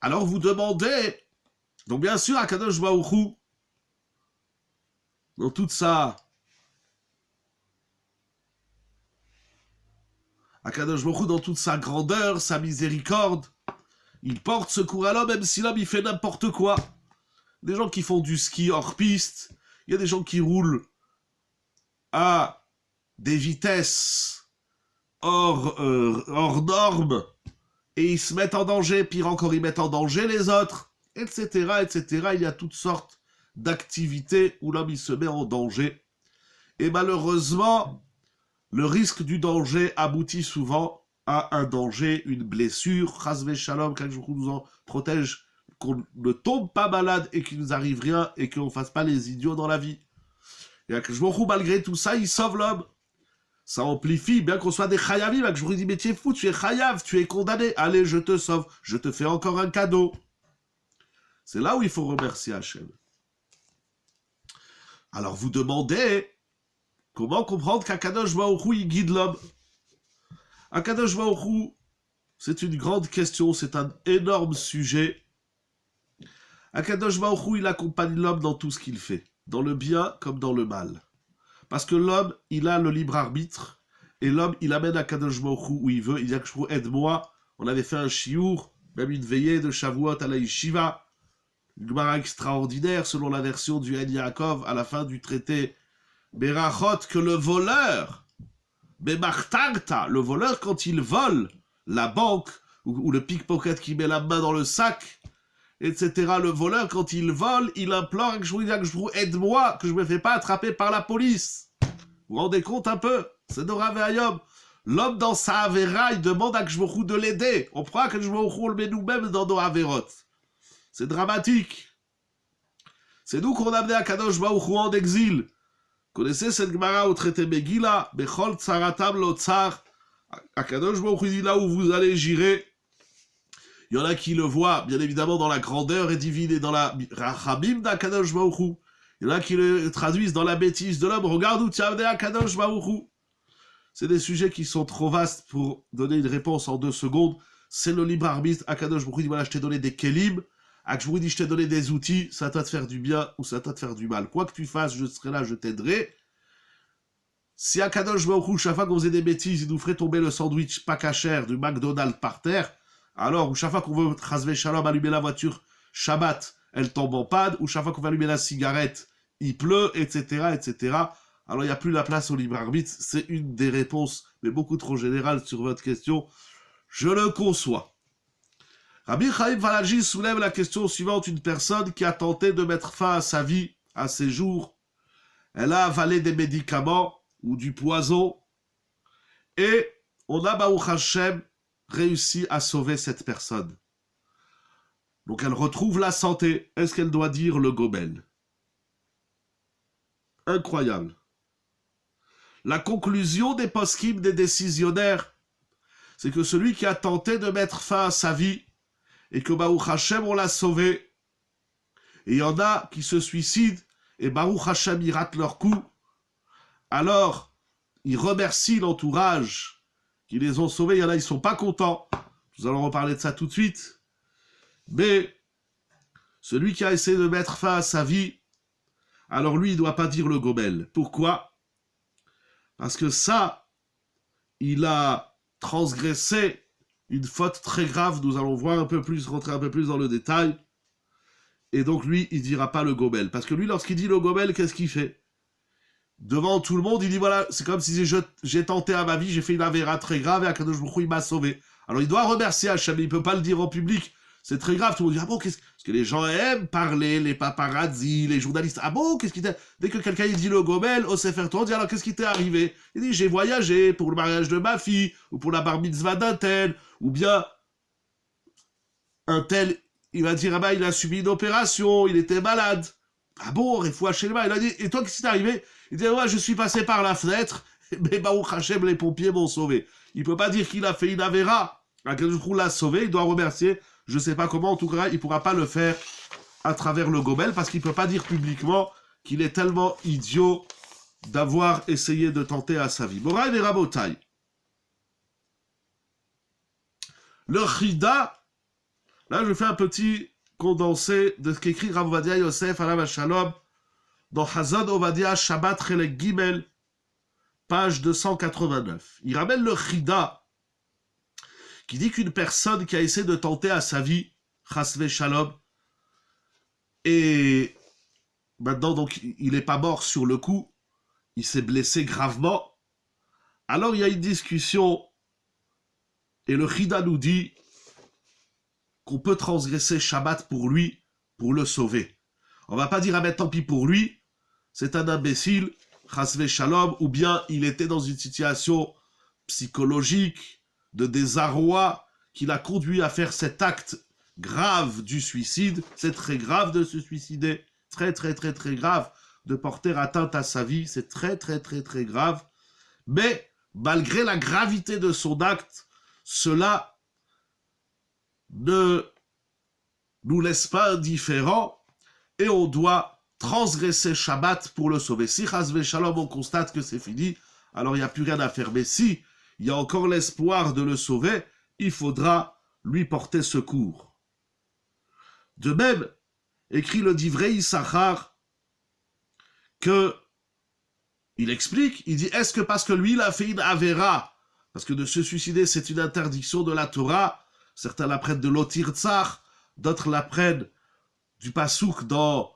Speaker 1: Alors vous demandez, donc bien sûr, Akadosh Baruch Hu, dans toute sa... Akadosh Baruch Hu, dans toute sa grandeur, sa miséricorde, il porte secours à l'homme, même si l'homme il fait n'importe quoi. Des gens qui font du ski hors piste, il y a des gens qui roulent à des vitesses hors normes, et ils se mettent en danger, pire encore, ils mettent en danger les autres, etc., etc. Il y a toutes sortes d'activités où l'homme il se met en danger. Et malheureusement, le risque du danger aboutit souvent à un danger, une blessure. Chasvé Shalom, qu'Akadosh nous en protège, qu'on ne tombe pas malade et qu'il nous arrive rien et qu'on ne fasse pas les idiots dans la vie. Et Akadosh malgré tout ça, il sauve l'homme. Ça amplifie, bien qu'on soit des chayavim. Akadosh dit, mais tu es fou, tu es chayav, tu es condamné. Allez, je te sauve, je te fais encore un cadeau. C'est là où il faut remercier Hachem. Alors vous demandez, comment comprendre qu'Akadosh Baruch Hu, il guide l'homme? Akadosh Baruch Hu, c'est une grande question, c'est un énorme sujet. Akadosh Baruch Hu, il accompagne l'homme dans tout ce qu'il fait, dans le bien comme dans le mal. Parce que l'homme, il a le libre arbitre, et l'homme, il amène Akadosh Baruch Hu où il veut. Il dit Akadosh Baruch Hu, aide-moi. On avait fait un shiur, même une veillée de Shavuot à la Yeshiva, une Gemara extraordinaire selon la version du En Yaakov à la fin du traité Berachot, que le voleur, Bemartagta, le voleur quand il vole la banque, ou le pickpocket qui met la main dans le sac, etc. Le voleur quand il vole, il implore que je vous aide-moi, que je me fais pas attraper par la police. Vous vous rendez compte un peu? C'est Dora Ve'ayom. L'homme dans sa Avera, il demande à Kjbourou de l'aider. On prend à Kjbourou, on le met nous-mêmes dans nos Averot. C'est dramatique. C'est nous qu'on a amené à Kadosh Baruch Hu en exil. Connaissez cette Gemara au traité Megillah, Bechol Tsaratam Lotzar. Akadosh Baruch Hu dit là où vous allez, j'irai. Il y en a qui le voient, bien évidemment, dans la grandeur et divine et dans la Rachamim d'Akadosh Baruch Hu. Il y en a qui le traduisent dans la bêtise de l'homme. Regarde où tu as amené Akadosh Baruch Hu. C'est des sujets qui sont trop vastes pour donner une réponse en 2 secondes. C'est le libre arbitre. Akadosh Baruch Hu dit voilà, je t'ai donné des kelim. Akadosh Baruch Hu dit je t'ai donné des outils. Ça va te faire du bien ou ça va te faire du mal. Quoi que tu fasses, je serai là, je t'aiderai. Si Akadosh Baruch Hu, chaque fois qu'on faisait des bêtises, il nous ferait tomber le sandwich pas cachère du McDonald's par terre, alors, ou chaque fois qu'on veut Chasvé Shalom allumer la voiture Shabbat, elle tombe en panne, ou chaque fois qu'on va allumer la cigarette, il pleut, etc., etc. Alors, il n'y a plus la place au libre arbitre. C'est une des réponses, mais beaucoup trop générales sur votre question. Je le conçois. Rabbi Chaim Valaji soulève la question suivante. Une personne qui a tenté de mettre fin à sa vie, à ses jours, elle a avalé des médicaments ou du poison, et on a, Baruch Hashem, réussi à sauver cette personne. Donc elle retrouve la santé. Est-ce qu'elle doit dire le gobel? Incroyable. La conclusion des poskim, des décisionnaires, c'est que celui qui a tenté de mettre fin à sa vie, et que Baruch Hashem, on l'a sauvé, et il y en a qui se suicident, et Baruch Hashem, ils ratent leur coup, alors ils remercient l'entourage qui les ont sauvés. Il y en a, ils sont pas contents. Nous allons reparler de ça tout de suite. Mais celui qui a essayé de mettre fin à sa vie, alors lui, il ne doit pas dire le gomel. Pourquoi? Parce que ça, il a transgressé une faute très grave. Nous allons voir un peu plus, rentrer un peu plus dans le détail. Et donc lui, il ne dira pas le gomel. Parce que lui, lorsqu'il dit le gomel, qu'est-ce qu'il fait? Devant tout le monde, il dit voilà, c'est comme si j'ai tenté à ma vie, j'ai fait une avéra très grave et Akadosh Baruch Hu, il m'a sauvé. Alors il doit remercier Hachem, il ne peut pas le dire en public. C'est très grave, tout le monde dit ah bon, parce que les gens aiment parler, les paparazzi, les journalistes. Ah bon, qu'est-ce qui t'est... Dès que quelqu'un il dit le gomel, au Sefer Torah, on dit alors qu'est-ce qui t'est arrivé? Il dit j'ai voyagé pour le mariage de ma fille, ou pour la bar mitzvah d'un tel, ou bien un tel, il va dire ah ben il a subi une opération, il était malade. Ah bon, Refoua Shelema, il a dit et toi qu'est-ce qui t'est arrivé? Il dit ouais, je suis passé par la fenêtre, mais Baruch Hashem, les pompiers m'ont sauvé. Il peut pas dire qu'il a fait une avéra. Akadosh Baruch Hu l'a sauvé, il doit remercier. Je sais pas comment, en tout cas, il pourra pas le faire à travers le gomel, parce qu'il peut pas dire publiquement qu'il est tellement idiot d'avoir essayé de tenter à sa vie. Moraï et Rabotai. Le Chida, là je fais un petit condensé de ce qu'écrit Rav Ovadia Yosef Alav Shalom dans Hazon Ovadia Shabbat Chelek Gimel, page 289. Il ramène le Chida, qui dit qu'une personne qui a essayé de tenter à sa vie, Chasve Shalom, et maintenant donc il n'est pas mort sur le coup, il s'est blessé gravement, alors il y a une discussion, et le Chida nous dit qu'on peut transgresser Shabbat pour lui, pour le sauver. On va pas dire ah ben tant pis pour lui, c'est un imbécile, Chasve Shalom, ou bien il était dans une situation psychologique, de désarroi qui l'a conduit à faire cet acte grave du suicide. C'est très grave de se suicider, très très très très grave de porter atteinte à sa vie, c'est très très très très grave. Mais malgré la gravité de son acte, cela ne nous laisse pas indifférents et on doit transgresser Shabbat pour le sauver. Si Chasve Shalom on constate que c'est fini, alors il n'y a plus rien à faire. Mais si il y a encore l'espoir de le sauver, il faudra lui porter secours. De même, écrit le Divrei Issachar, que il explique, il dit, est-ce que parce que lui, il a fait une avéra, parce que de se suicider, c'est une interdiction de la Torah, certains l'apprennent de l'Otir Tzar, d'autres l'apprennent du Passouk dans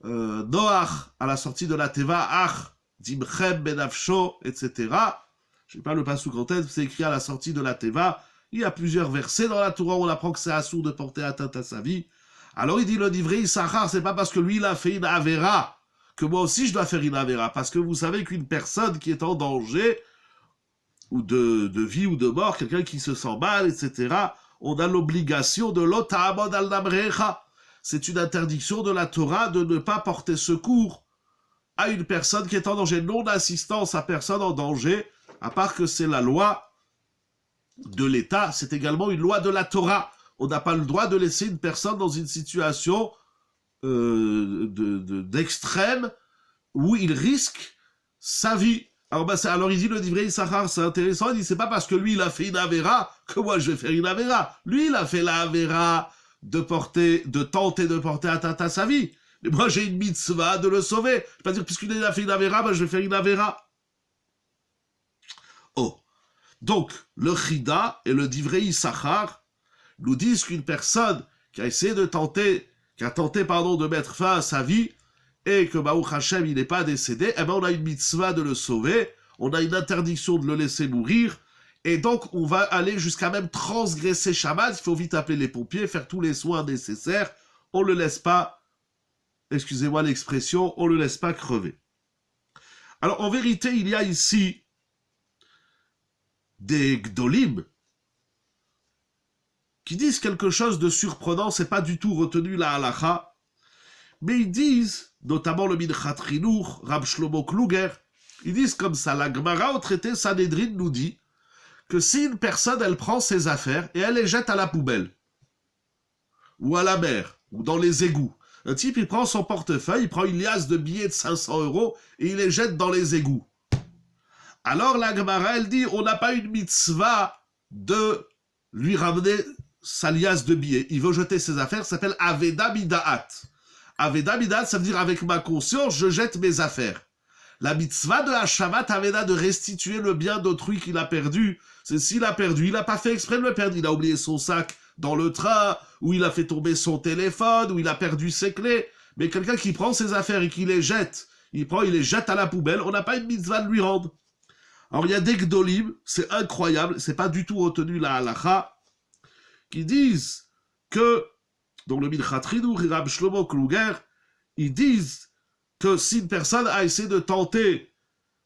Speaker 1: Noach, à la sortie de la Teva, Ach, Dimchem, Benafsho, etc., je n'ai pas le passouk en tête, c'est écrit à la sortie de la Teva. Il y a plusieurs versets dans la Torah où on apprend que c'est assourd de porter atteinte à sa vie. Alors il dit le Divrei Issachar, c'est pas parce que lui il a fait une avéra que moi aussi je dois faire une avéra. Parce que vous savez qu'une personne qui est en danger, ou de vie ou de mort, quelqu'un qui se sent mal, etc., on a l'obligation de l'ota'amod al namrecha. C'est une interdiction de la Torah de ne pas porter secours à une personne qui est en danger. Non-assistance à personne en danger, à part que c'est la loi de l'État, c'est également une loi de la Torah. On n'a pas le droit de laisser une personne dans une situation d'extrême où il risque sa vie. Alors il dit le Divrei Issachar, c'est intéressant, il dit c'est pas parce que lui il a fait une avéra que moi je vais faire une avéra. Lui il a fait la avéra de tenter de porter atteinte à sa vie. Mais moi j'ai une mitzvah de le sauver. Je ne vais pas dire puisqu'il a fait une avéra, ben, je vais faire une avéra. Oh, donc le Chida et le Divrei Issachar nous disent qu'une personne qui a essayé de tenté de mettre fin à sa vie et que Baruch Hashem il n'est pas décédé, eh ben on a une mitzvah de le sauver, on a une interdiction de le laisser mourir, et donc on va aller jusqu'à même transgresser Shabbat. Il faut vite appeler les pompiers, faire tous les soins nécessaires, on le laisse pas, excusez-moi l'expression, on le laisse pas crever. Alors en vérité il y a ici des Gdolim qui disent quelque chose de surprenant, c'est pas du tout retenu la halacha, mais ils disent, notamment le Minchat Chinuch, Rab Shlomo Kluger, ils disent comme ça, la Gemara au traité Sanhedrin nous dit que si une personne, elle prend ses affaires et elle les jette à la poubelle, ou à la mer, ou dans les égouts. Un type, il prend son portefeuille, il prend une liasse de billets de 500 € et il les jette dans les égouts. Alors la Gemara, elle dit, on n'a pas une mitzvah de lui ramener sa liasse de billets. Il veut jeter ses affaires, ça s'appelle Aveda Midaat. Aveda Midaat, ça veut dire avec ma conscience, je jette mes affaires. La mitzvah de Hashavat Aveda, de restituer le bien d'autrui qu'il a perdu, c'est s'il a perdu, il n'a pas fait exprès de le perdre, il a oublié son sac dans le train, ou il a fait tomber son téléphone, ou il a perdu ses clés. Mais quelqu'un qui prend ses affaires et qui les jette, il les jette à la poubelle, on n'a pas une mitzvah de lui rendre. Alors il y a des gdolim, c'est incroyable, c'est pas du tout retenu la halacha, qui disent que, dans le Mincha Tridou, Rab Shlomo Kluger, ils disent que si une personne a essayé de tenter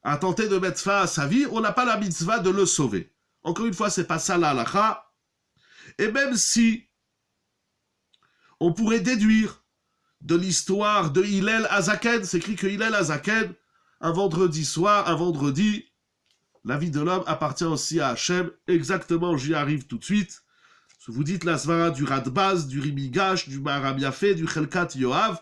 Speaker 1: de mettre fin à sa vie, on n'a pas la mitzvah de le sauver. Encore une fois, c'est pas ça la halacha. Et même si on pourrait déduire de l'histoire de Hillel Azaken, c'est écrit que Hillel Azaken, un vendredi soir, un vendredi, la vie de l'homme appartient aussi à Hachem. Exactement, j'y arrive tout de suite. Vous dites la svara du Radbaz, du Rimigash, du Maharam Yafé, du Chelkat Yoav.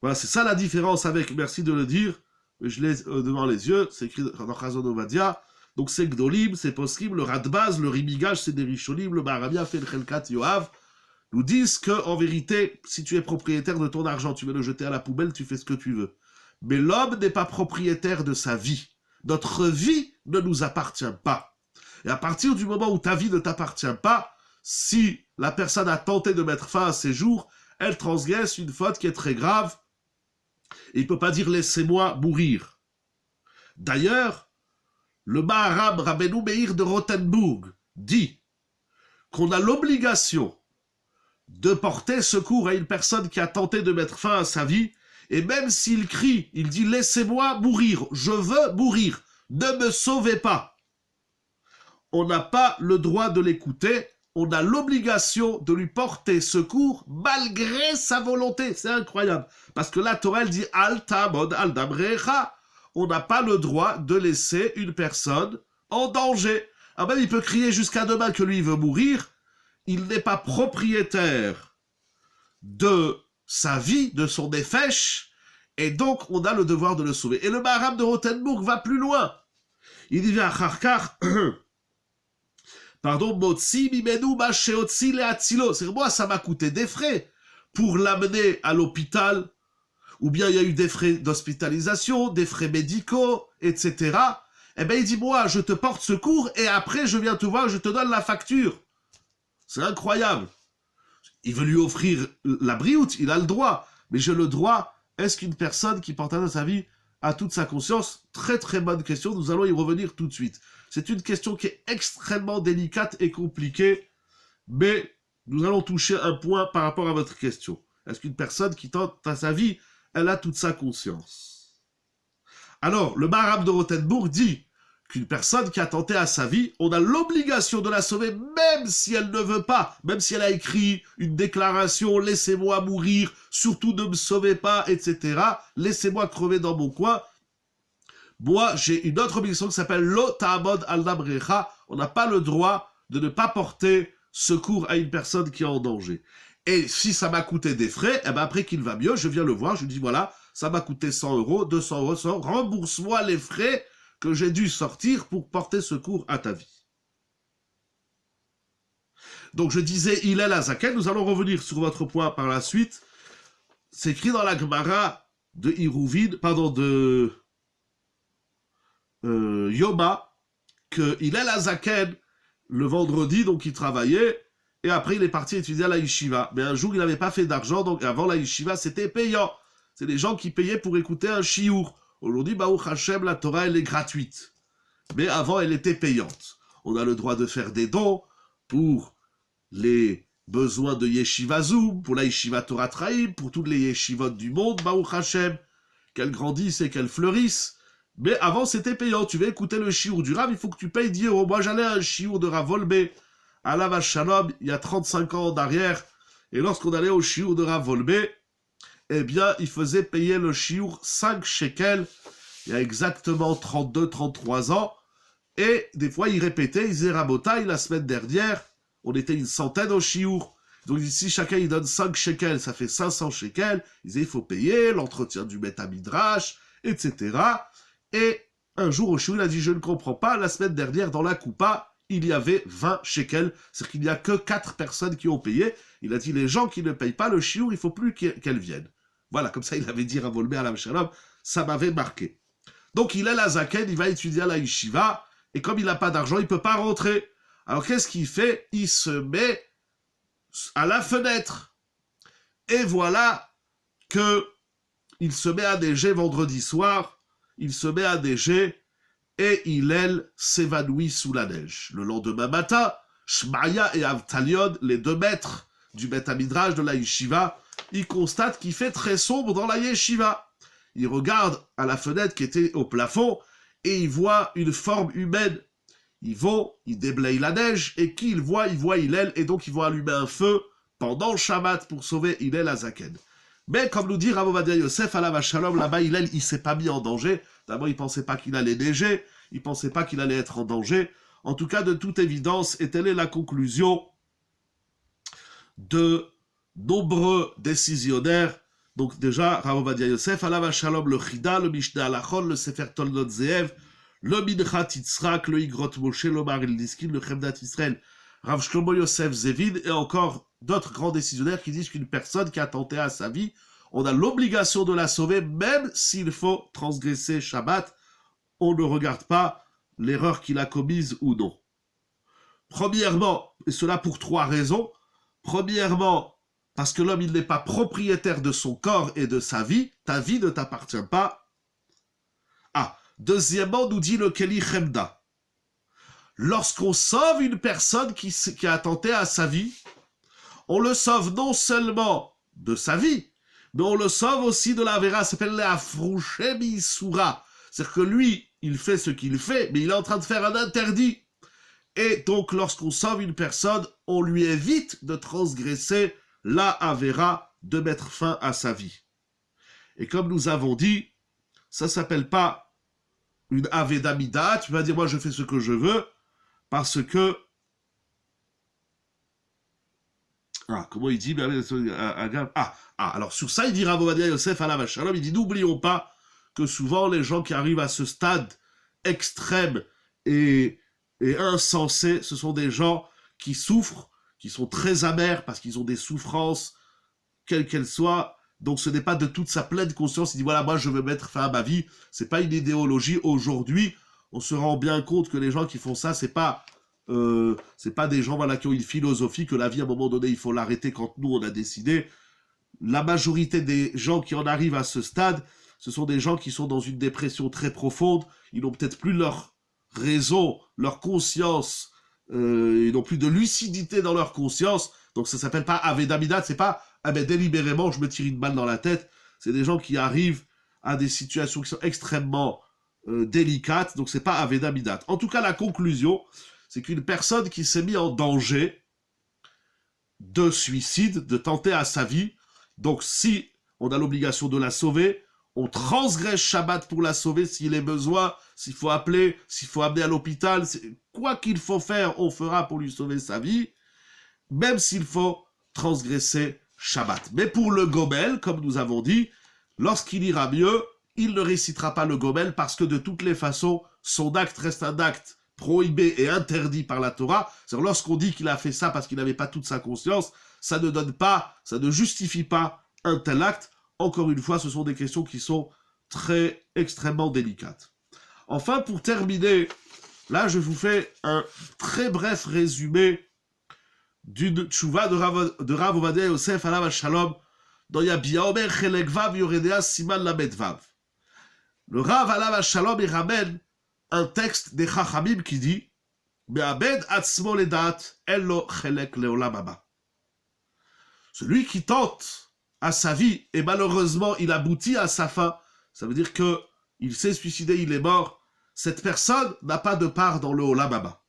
Speaker 1: Voilà, c'est ça la différence avec, merci de le dire, je l'ai devant les yeux, c'est écrit dans Chazon Ovadia. Donc c'est Gdolim, c'est Poskim, le Radbaz, le Rimigash, c'est des Rishonim, le Maharam Yafé, le Chelkat Yoav, nous disent que, en vérité, si tu es propriétaire de ton argent, tu veux le jeter à la poubelle, tu fais ce que tu veux. Mais l'homme n'est pas propriétaire de sa vie. Notre vie ne nous appartient pas. Et à partir du moment où ta vie ne t'appartient pas, si la personne a tenté de mettre fin à ses jours, elle transgresse une faute qui est très grave. Et il ne peut pas dire « laissez-moi mourir ». D'ailleurs, le Maharam Rabbeinu Meir de Rothenburg dit qu'on a l'obligation de porter secours à une personne qui a tenté de mettre fin à sa vie, et même s'il crie, il dit « laissez-moi mourir, je veux mourir, ne me sauvez pas ». On n'a pas le droit de l'écouter, on a l'obligation de lui porter secours malgré sa volonté. C'est incroyable, parce que la Torah elle dit « al tamod al damrecha ». On n'a pas le droit de laisser une personne en danger. Ah ben, il peut crier jusqu'à demain que lui il veut mourir, il n'est pas propriétaire de sa vie, de son nefesh, et donc on a le devoir de le sauver. Et le Maharam de Rothenburg va plus loin. Il dit à Charkar, pardon, Motsi mimenu ma sheotzi leatzilo. C'est moi, ça m'a coûté des frais pour l'amener à l'hôpital, ou bien il y a eu des frais d'hospitalisation, des frais médicaux, etc. Eh bien, il dit, moi, je te porte secours, et après, je viens te voir, je te donne la facture. C'est incroyable. Il veut lui offrir la brioute, il a le droit. Mais j'ai le droit, est-ce qu'une personne qui porte à sa vie a toute sa conscience? Très très bonne question, nous allons y revenir tout de suite. C'est une question qui est extrêmement délicate et compliquée, mais nous allons toucher un point par rapport à votre question. Est-ce qu'une personne qui tente à sa vie, elle a toute sa conscience? Alors, le Maharam de Rothenburg dit qu'une personne qui a tenté à sa vie, on a l'obligation de la sauver, même si elle ne veut pas, même si elle a écrit une déclaration, laissez-moi mourir, surtout ne me sauvez pas, etc. Laissez-moi crever dans mon coin. Moi, j'ai une autre obligation qui s'appelle Lo ta'amod al damrecha. On n'a pas le droit de ne pas porter secours à une personne qui est en danger. Et si ça m'a coûté des frais, eh ben après qu'il va mieux, je viens le voir, je lui dis voilà, ça m'a coûté 100 €, 200 €, rembourse-moi les frais que j'ai dû sortir pour porter secours à ta vie. Donc je disais Hillel Azaken, nous allons revenir sur votre point par la suite. C'est écrit dans la Gemara de Iruvin, pardon, de Yoma, que Hillel Azaken, le vendredi, donc il travaillait, et après il est parti étudier à la yeshiva. Mais un jour il n'avait pas fait d'argent, donc avant la yeshiva c'était payant. C'est les gens qui payaient pour écouter un shiur. Aujourd'hui, Baruch Hashem, la Torah, elle est gratuite. Mais avant, elle était payante. On a le droit de faire des dons pour les besoins de Yeshiva Zoom, pour la Yeshiva Torah Traim, pour toutes les yeshivot du monde, Baruch Hashem, qu'elles grandissent et qu'elles fleurissent. Mais avant, c'était payant. Tu veux écouter le shiur du Rav, il faut que tu payes 10 €. Moi, j'allais à un shiur de Rav Volbe, à la Shalom, il y a 35 ans d'arrière. Et lorsqu'on allait au shiur de Rav Volbe, eh bien, il faisait payer le shiur 5 shekels, il y a exactement 32-33 ans, Et des fois, il répétait, il disait Rabotaï, la semaine dernière, on était une centaine au chiour. Donc ici, chacun il donne 5 shekels, ça fait 500 shekels. Il disait, il faut payer l'entretien du Beth Midrash, etc. Et un jour, au chiour, il a dit, je ne comprends pas, la semaine dernière, dans la coupa, il y avait 20 shekels. C'est-à-dire qu'il n'y a que 4 personnes qui ont payé. Il a dit, les gens qui ne payent pas le chiour, il ne faut plus qu'elles viennent. Voilà, comme ça, il avait dit à Volmer à la Shalom, ça m'avait marqué. Donc il est la Zaken, il va étudier à la Yeshiva, et comme il n'a pas d'argent, il ne peut pas rentrer. Alors qu'est-ce qu'il fait? Il se met à la fenêtre. Et voilà que il se met à neiger vendredi soir, il se met à neiger, et Hillel s'évanouit sous la neige. Le lendemain matin, Shmaya et Avtalion, les 2 maîtres du Beth Midrash de la Yeshiva, ils constatent qu'il fait très sombre dans la Yeshiva. Ils regardent à la fenêtre qui était au plafond, et ils voient une forme humaine. Ils vont, ils déblayent la neige, et qui ils voient Hillel, et donc ils vont allumer un feu pendant le Shabbat pour sauver Hillel Azaken. Mais comme nous dit Rav Ovadia Yosef, alav shalom, là-bas Hillel, il s'est pas mis en danger. D'abord, il pensait pas qu'il allait neiger, il pensait pas qu'il allait être en danger. En tout cas, de toute évidence, et telle est la conclusion de nombreux décisionnaires. Donc déjà, Rav Ovadia Yosef, alav shalom, le Chida, le Mishneh Alachon, le Sefer Toldot Zeev, le Minchat Yitzhak, le Igrot Moshe, le Maril Diskin, le Chemdat Israël, Rav Shlomo Yosef Zevin, et encore d'autres grands décisionnaires qui disent qu'une personne qui a tenté à sa vie, on a l'obligation de la sauver, même s'il faut transgresser Shabbat. On ne regarde pas l'erreur qu'il a commise ou non. Premièrement, et cela pour 3 raisons. Premièrement, parce que l'homme, il n'est pas propriétaire de son corps et de sa vie. Ta vie ne t'appartient pas. Deuxièmement, nous dit le Keli Chemda. Lorsqu'on sauve une personne qui a tenté à sa vie, on le sauve non seulement de sa vie, mais on le sauve aussi de la vera, ça s'appelle l'afrouché misura. C'est-à-dire que lui, il fait ce qu'il fait, mais il est en train de faire un interdit. Et donc, lorsqu'on sauve une personne, on lui évite de transgresser la avera, de mettre fin à sa vie. Et comme nous avons dit, ça ne s'appelle pas une aveda mida, tu vas dire, moi je fais ce que je veux, parce que... comment il dit? Alors sur ça, il dit Rav Ovadia Yosef alav shalom, il dit, n'oublions pas que souvent les gens qui arrivent à ce stade extrême et insensé, ce sont des gens qui souffrent, qui sont très amers parce qu'ils ont des souffrances, quelles qu'elles soient. Donc ce n'est pas de toute sa pleine conscience, il dit voilà, moi je veux mettre fin à ma vie, c'est pas une idéologie. Aujourd'hui, on se rend bien compte que les gens qui font ça, c'est pas des gens qui ont une philosophie que la vie à un moment donné il faut l'arrêter quand nous on a décidé. La majorité des gens qui en arrivent à ce stade, ce sont des gens qui sont dans une dépression très profonde, ils n'ont peut-être plus leur raison, leur conscience, ils n'ont plus de lucidité dans leur conscience, donc ça s'appelle pas Aveda Midat, c'est pas délibérément je me tire une balle dans la tête, c'est des gens qui arrivent à des situations qui sont extrêmement délicates, donc c'est pas Aveda Midat. En tout cas, la conclusion, c'est qu'une personne qui s'est mise en danger de suicide, de tenter à sa vie, donc si on a l'obligation de la sauver, on transgresse Shabbat pour la sauver s'il est besoin, s'il faut appeler, s'il faut amener à l'hôpital, quoi qu'il faut faire, on fera pour lui sauver sa vie, même s'il faut transgresser Shabbat. Mais pour le Gomel, comme nous avons dit, lorsqu'il ira mieux, il ne récitera pas le Gomel parce que de toutes les façons, son acte reste un acte prohibé et interdit par la Torah. C'est-à-dire lorsqu'on dit qu'il a fait ça parce qu'il n'avait pas toute sa conscience, ça ne justifie pas un tel acte. Encore une fois, ce sont des questions qui sont extrêmement délicates. Enfin, pour terminer, là, je vous fais un très bref résumé d'une tchouva de Rav Ovadia Yosef alav shalom dans Yabia Omer Chelek Vav Yoredea Siman Lamed Vav. Le Rav alav shalom il ramène un texte des Chachamim qui dit Me'abed atzmo ledat ello chelek leolam haba. Celui qui tente à sa vie et malheureusement il aboutit à sa fin, ça veut dire que il s'est suicidé, il est mort, cette personne n'a pas de part dans le olam haba.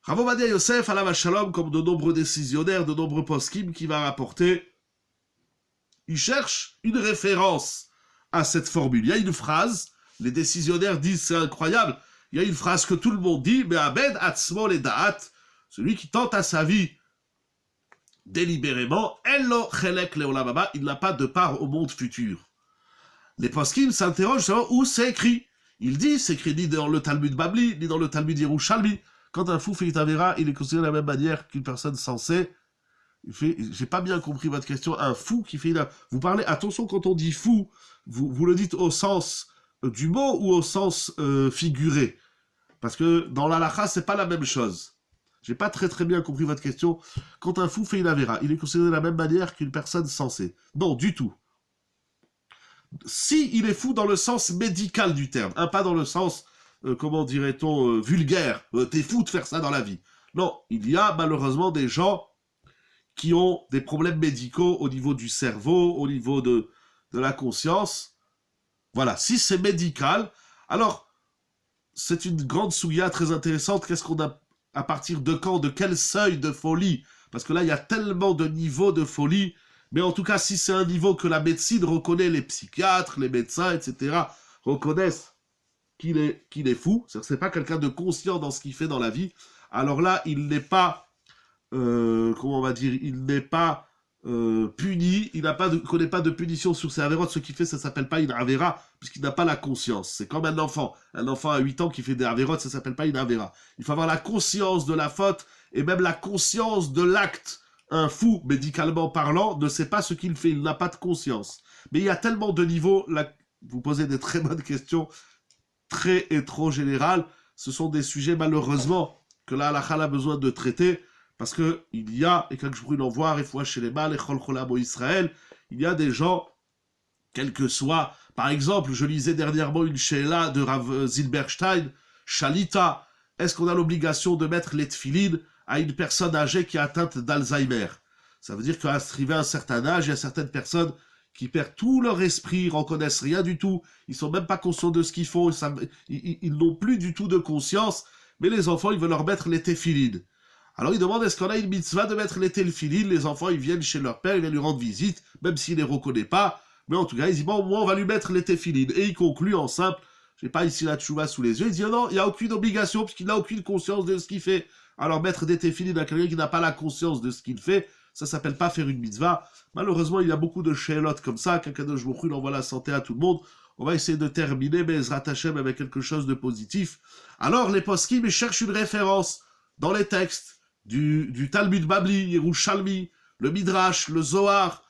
Speaker 1: Rav Ovadia Yosef alav shalom, comme de nombreux décisionnaires, de nombreux poskim qui va rapporter, il cherche une référence à cette formule. Il y a une phrase, les décisionnaires disent c'est incroyable, il y a une phrase que tout le monde dit, mais Abed Atzmo le Da'at, celui qui tente à sa vie délibérément, Ello Chelek Leolam Haba, il n'a pas de part au monde futur. Les poskim s'interrogent sur où c'est écrit. Il dit, c'est écrit ni dans le Talmud Babli, ni dans le Talmud Yerushalmi. Quand un fou fait une avéra, il est considéré de la même manière qu'une personne sensée. J'ai pas bien compris votre question. Un fou qui fait une... Vous parlez, attention, quand on dit fou, vous le dites au sens du mot ou au sens figuré. Parce que dans l'halakha, c'est pas la même chose. J'ai pas très bien compris votre question. Quand un fou fait une avéra, il est considéré de la même manière qu'une personne sensée. Non, du tout. Si il est fou dans le sens médical du terme, hein, pas dans le sens, comment dirait-on, vulgaire, t'es fou de faire ça dans la vie. Non, il y a malheureusement des gens qui ont des problèmes médicaux au niveau du cerveau, au niveau de la conscience. Voilà, si c'est médical, alors c'est une grande souilla très intéressante. Qu'est-ce qu'on a, à partir de quand, de quel seuil de folie? Parce que là, il y a tellement de niveaux de folie. Mais en tout cas, si c'est un niveau que la médecine reconnaît, les psychiatres, les médecins, etc., reconnaissent qu'il est fou, c'est-à-dire que c'est pas quelqu'un de conscient dans ce qu'il fait dans la vie, alors là, il n'est pas, comment on va dire, il n'est pas puni, il connaît pas de punition sur ses avérotes, ce qu'il fait, ça s'appelle pas une avéra, puisqu'il n'a pas la conscience. C'est comme un enfant à 8 ans qui fait des avérotes, ça s'appelle pas une avéra. Il faut avoir la conscience de la faute, et même la conscience de l'acte. Un fou, médicalement parlant, ne sait pas ce qu'il fait, il n'a pas de conscience. Mais il y a tellement de niveaux, là, vous posez des très bonnes questions, très et trop générales, ce sont des sujets malheureusement que la halakha a besoin de traiter, parce que il y a, et quand je brûle en voir, et fois chez les mâles, et chol cholam au Israël, il y a des gens, quel que soit, par exemple, je lisais dernièrement une sheila de Rav Zilberstein, Shalita, est-ce qu'on a l'obligation de mettre les tefilines à une personne âgée qui est atteinte d'Alzheimer? Ça veut dire qu'à arrivé à un certain âge, il y a certaines personnes qui perdent tout leur esprit, ils reconnaissent rien du tout, ils sont même pas conscients de ce qu'ils font, ils n'ont plus du tout de conscience, mais les enfants, ils veulent leur mettre les téphilines. Alors ils demandent, est-ce qu'on a une mitzvah de mettre les téphilines? Les enfants, ils viennent chez leur père, ils viennent lui rendre visite, même s'il les reconnaît pas, mais en tout cas, ils disent, bon, moi, on va lui mettre les téphilines. Et il conclut en simple, j'ai pas ici la tchouva sous les yeux, il dit, non, il n'y a aucune obligation, puisqu'il n'a aucune conscience de ce qu'il fait. Alors mettre des téphilines à quelqu'un qui n'a pas la conscience de ce qu'il fait, ça s'appelle pas faire une mitzvah. Malheureusement, il y a beaucoup de she'elot comme ça, quelqu'un de Jmouchou envoie la santé à tout le monde. On va essayer de terminer Bezrat Hashem avec quelque chose de positif. Alors les poskim, ils cherchent une référence dans les textes du Talmud Babli, Yerushalmi, le Midrash, le Zohar,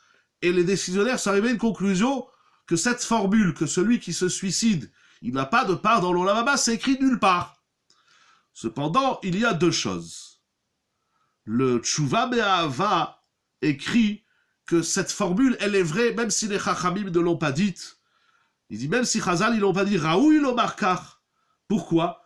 Speaker 1: et les décisionnaires sont arrivés à une conclusion que cette formule, que celui qui se suicide, il n'a pas de part dans l'Olam Haba, c'est écrit nulle part. Cependant, il y a deux choses. Le Tshuva Be'ahava écrit que cette formule, elle est vraie, même si les Chachamim ne l'ont pas dite. Il dit, même si Chazal, ils l'ont pas dit, Raoui l'Omarkar. Pourquoi?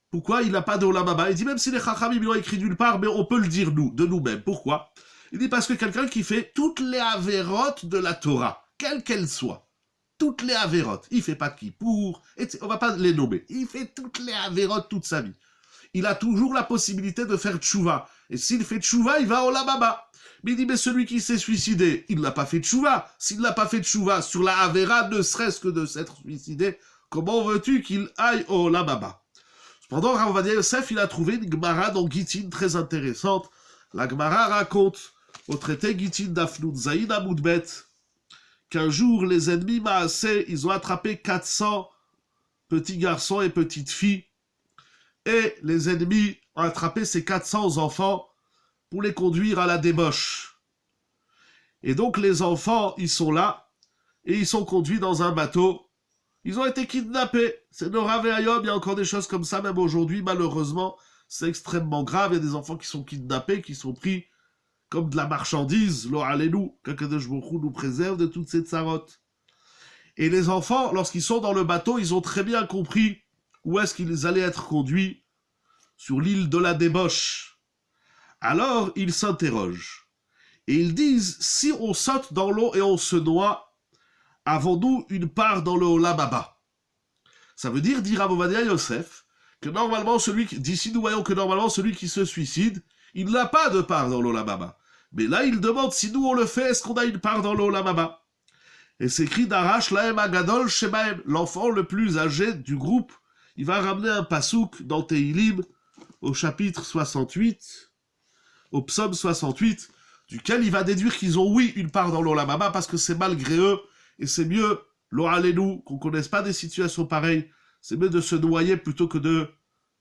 Speaker 1: Pourquoi il n'a pas de Olam Haba? Il dit, même si les Chachamim l'ont écrit nulle part, mais on peut le dire de nous-mêmes. Pourquoi? Il dit, parce que quelqu'un qui fait toutes les avérotes de la Torah, quelles qu'elles soient, toutes les avérotes, il fait pas de kippour, on va pas les nommer, il fait toutes les avérotes toute sa vie. Il a toujours la possibilité de faire tchouva. Et s'il fait tchouva, il va au Olam Haba. Mais il dit, mais celui qui s'est suicidé, il n'a pas fait tchouva. S'il n'a pas fait tchouva sur la avéra, ne serait-ce que de s'être suicidé, comment veux-tu qu'il aille au Olam Haba? Cependant, Rav Ovadia Yosef, il a trouvé une Gemara dans Gittin très intéressante. La Gemara raconte, au traité Gittin d'Afnoun Zaïd Amoudbet, qu'un jour, les ennemis Maasé, ils ont attrapé 400 petits garçons et petites filles, et les ennemis ont attrapé ces 400 enfants pour les conduire à la débauche. Et donc les enfants, ils sont là, et ils sont conduits dans un bateau. Ils ont été kidnappés. C'est Nora Ve'ayom, il y a encore des choses comme ça, même aujourd'hui, malheureusement, c'est extrêmement grave. Il y a des enfants qui sont kidnappés, qui sont pris comme de la marchandise. Lo alelu, qu'Akadosh Baruch Hu nous préserve de toutes ces tsarotes. Et les enfants, lorsqu'ils sont dans le bateau, ils ont très bien compris où est-ce qu'ils allaient être conduits, sur l'île de la débauche. Alors, ils s'interrogent. Et ils disent, si on saute dans l'eau et on se noie, avons-nous une part dans le Olam Haba? Ça veut dire, dit Rav Ovadia Yosef, que normalement, d'ici nous voyons que normalement, celui qui se suicide, il n'a pas de part dans l'Olam Haba. Mais là, il demande, si nous on le fait, est-ce qu'on a une part dans le Olam Haba? Et c'est écrit d'Arash Lahem Agadol Shemahem, l'enfant le plus âgé du groupe. il va ramener un pasouk dans Tehilim, au chapitre 68, au psaume 68, duquel il va déduire qu'ils ont, oui, une part dans l'Olam Haba, parce que c'est malgré eux, et c'est mieux, lo alenu, qu'on ne connaisse pas des situations pareilles, c'est mieux de se noyer plutôt que de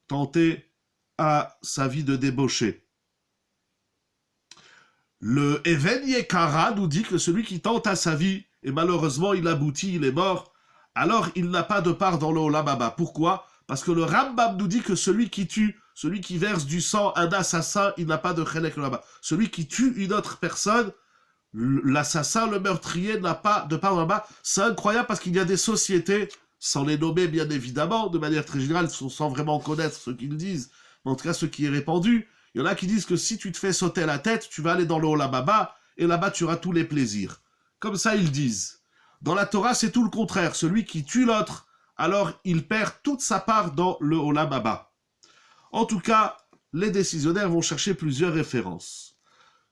Speaker 1: tenter à sa vie de débauché. Le Even Yekara nous dit que celui qui tente à sa vie, et malheureusement il aboutit, il est mort, alors il n'a pas de part dans le Olam Haba. Pourquoi? Parce que le Rambam nous dit que celui qui tue, celui qui verse du sang, un assassin, il n'a pas de Chelek là-bas. Celui qui tue une autre personne, l'assassin, le meurtrier, n'a pas de part là-bas. C'est incroyable parce qu'il y a des sociétés, sans les nommer bien évidemment, de manière très générale, sans vraiment connaître ce qu'ils disent, mais en tout cas ce qui est répandu, il y en a qui disent que si tu te fais sauter la tête, tu vas aller dans le Olam Haba, et là-bas tu auras tous les plaisirs. Comme ça ils disent. Dans la Torah, c'est tout le contraire. Celui qui tue l'autre, alors il perd toute sa part dans le Olam Haba. En tout cas, les décisionnaires vont chercher plusieurs références.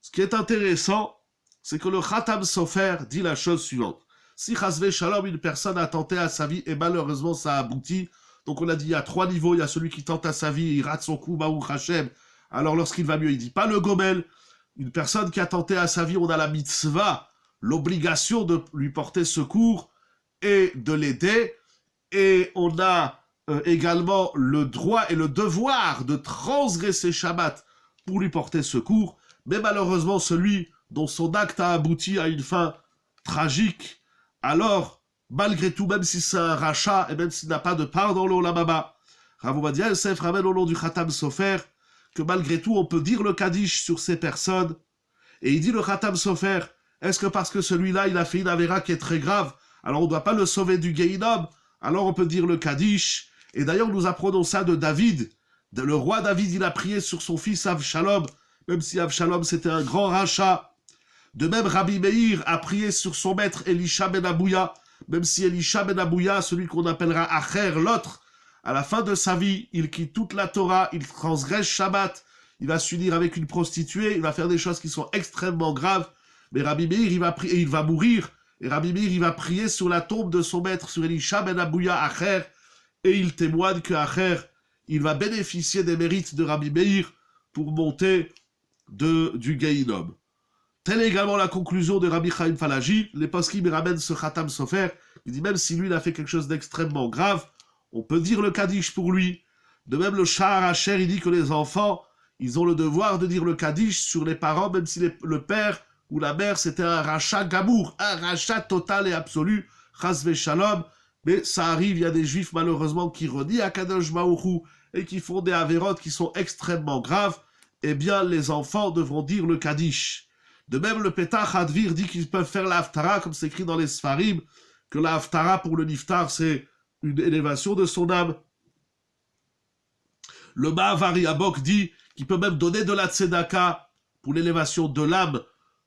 Speaker 1: Ce qui est intéressant, c'est que le Khatam Sofer dit la chose suivante. Si Chasvé Shalom, une personne a tenté à sa vie et malheureusement ça aboutit, donc on a dit il y a 3 niveaux, il y a celui qui tente à sa vie, il rate son coup, Baruch Hashem, alors lorsqu'il va mieux, il dit pas le gomel. Une personne qui a tenté à sa vie, on a la mitzvah, l'obligation de lui porter secours et de l'aider, et on a également le droit et le devoir de transgresser Shabbat pour lui porter secours, mais malheureusement celui dont son acte a abouti à une fin tragique, alors malgré tout, même si c'est un rachat et même s'il n'a pas de part dans l'Olam Haba, Rav Ovadia Yosef ramène au nom du Khatam Sofer que malgré tout on peut dire le Kaddish sur ces personnes, et il dit le Khatam Sofer, est-ce que parce que celui-là il a fait une avéra qui est très grave, alors on ne doit pas le sauver du Gehinom? Alors on peut dire le Kaddish. Et d'ailleurs, nous apprenons ça de David. Le roi David, il a prié sur son fils Avshalom, même si Avshalom c'était un grand rachat. De même, Rabbi Meir a prié sur son maître Elisha ben Abouya, même si Elisha ben Abouya, celui qu'on appellera Acher, l'autre, à la fin de sa vie, il quitte toute la Torah, il transgresse Shabbat, il va s'unir avec une prostituée, il va faire des choses qui sont extrêmement graves. Mais Rabbi Meir, il va mourir. Et Rabbi Meir, il va prier sur la tombe de son maître, sur Elisha ben Abouya Acher, et il témoigne que Acher, il va bénéficier des mérites de Rabbi Meir pour monter du Gehinom. Telle est également la conclusion de Rabbi Chaim Falaji. Les poskim ramènent ce Khatam Sofer. Il dit même si lui il a fait quelque chose d'extrêmement grave, on peut dire le Kaddish pour lui. De même le Shahar Asher, il dit que les enfants, ils ont le devoir de dire le Kaddish sur les parents, même si le père ou la mère c'était un rachat gamour, un rachat total et absolu, Chas Shalom. Mais ça arrive, il y a des juifs malheureusement qui renient à Kadosh Baruch Hu et qui font des avérotes qui sont extrêmement graves. Eh bien, les enfants devront dire le Kaddish. De même, le Petach Hadvir dit qu'ils peuvent faire la Haftara, comme c'est écrit dans les Sfarim, que la Haftara pour le Niftar, c'est une élévation de son âme. Le Ma'avari Abok dit qu'il peut même donner de la Tzedaka pour l'élévation de l'âme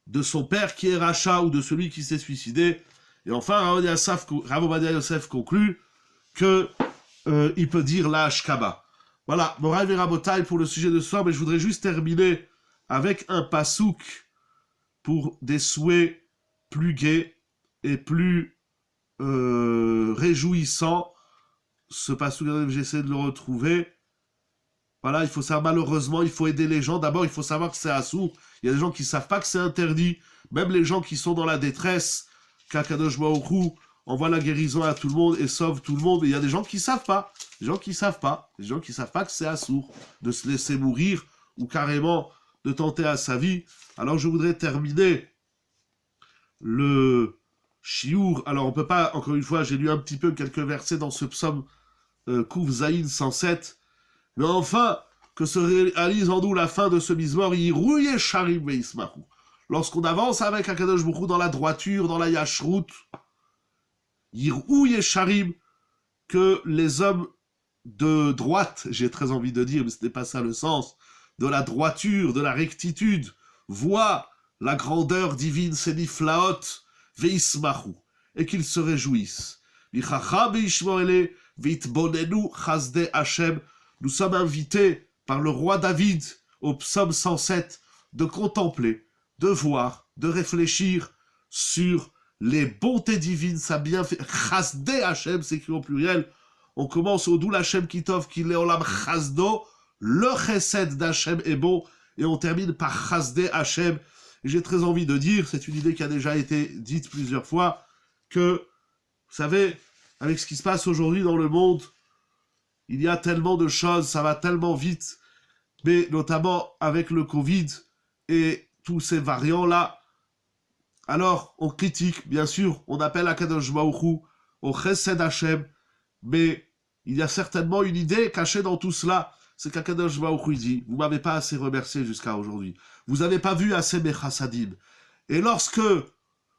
Speaker 1: de son père qui est rachat ou de celui qui s'est suicidé. Et enfin, Rav Ovadia Yosef conclut que il peut dire la Ashkaba. Voilà, Moraï et Rabotai pour le sujet de ce soir, mais je voudrais juste terminer avec un pasouk pour des souhaits plus gais et plus réjouissants. Ce pasouk, j'essaie de le retrouver. Voilà, il faut savoir, malheureusement, il faut aider les gens. D'abord, il faut savoir que c'est assourd. Il y a des gens qui ne savent pas que c'est interdit. Même les gens qui sont dans la détresse, qu'Akadosh Baruch Hu envoie la guérison à tout le monde et sauve tout le monde. Et il y a des gens qui ne savent pas. Des gens qui ne savent pas. Des gens qui ne savent pas que c'est assourd de se laisser mourir ou carrément de tenter à sa vie. Alors, je voudrais terminer le chiour. Alors, on ne peut pas, encore une fois, j'ai lu un petit peu quelques versets dans ce psaume Kouf Zaïn 107. Mais enfin, que se réalise en nous la fin de ce Mizmor, Yirouye Sharim Veismahu. Lorsqu'on avance avec Akadosh Baruch Hu dans la droiture, dans la Yashrut, Yirouye Sharim, que les hommes de droite, j'ai très envie de dire, mais ce n'est pas ça le sens, de la droiture, de la rectitude, voient la grandeur divine, c'est Niflaot, Veismahu, et qu'ils se réjouissent. Michacha Beishmoele, Veitbonenu Chasde Hashem. Nous sommes invités par le roi David au psaume 107 de contempler, de voir, de réfléchir sur les bontés divines, sa bienfaisance. Chasdé Hachem, c'est écrit au pluriel. On commence au Doul Hashem Kitov, qui est Olam Chasdo, le Chesed d'Hashem est bon, et on termine par Chasdé Hashem. Et j'ai très envie de dire, c'est une idée qui a déjà été dite plusieurs fois, que, vous savez, avec ce qui se passe aujourd'hui dans le monde, il y a tellement de choses, ça va tellement vite, mais notamment avec le Covid et tous ces variants-là. Alors, on critique, bien sûr, on appelle Akadosh Baruch Hu, au Chesed Hashem, mais il y a certainement une idée cachée dans tout cela, c'est qu'Akadosh Baruch Hu dit, vous m'avez pas assez remercié jusqu'à aujourd'hui, vous n'avez pas vu assez mes chassadim. Et lorsque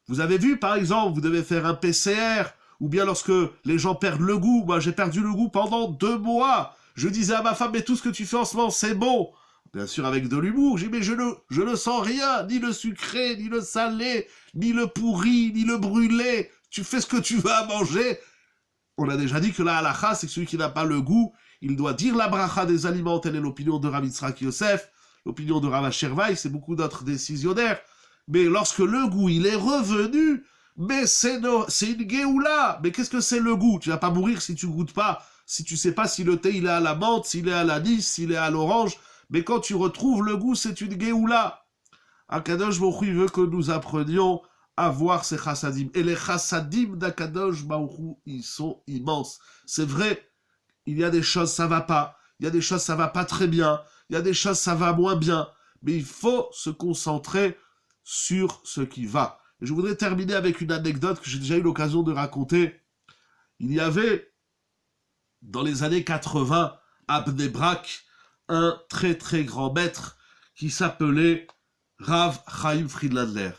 Speaker 1: vous avez vu, par exemple, vous devez faire un PCR, ou bien lorsque les gens perdent le goût, moi j'ai perdu le goût pendant 2 mois, je disais à ma femme, mais tout ce que tu fais en ce moment, c'est bon. Bien sûr, avec de l'humour, j'ai dit, mais je ne sens rien, ni le sucré, ni le salé, ni le pourri, ni le brûlé, tu fais ce que tu veux à manger. On a déjà dit que la halakha, c'est que celui qui n'a pas le goût, il doit dire la bracha des aliments, telle est l'opinion de Rav Yitzhak Yosef, l'opinion de Rav Asher Weiss, c'est beaucoup d'autres décisionnaires. Mais lorsque le goût, il est revenu, mais c'est une géoula. Mais qu'est-ce que c'est le goût? Tu vas pas mourir si tu goûtes pas, si tu sais pas si le thé il est à la menthe, s'il est à l'anis, s'il est à l'orange. Mais quand tu retrouves le goût, c'est une géoula. Akadosh Baruch Hu veut que nous apprenions à voir ces chassadim. Et les chassadim d'Akadosh Baruch Hu, ils sont immenses. C'est vrai, il y a des choses, ça va pas. Il y a des choses, ça va pas très bien. Il y a des choses, ça va moins bien. Mais il faut se concentrer sur ce qui va. Et je voudrais terminer avec une anecdote que j'ai déjà eu l'occasion de raconter. Il y avait, dans les années 80, à Bnei Brak, un très très grand maître qui s'appelait Rav Chaim Friedlander.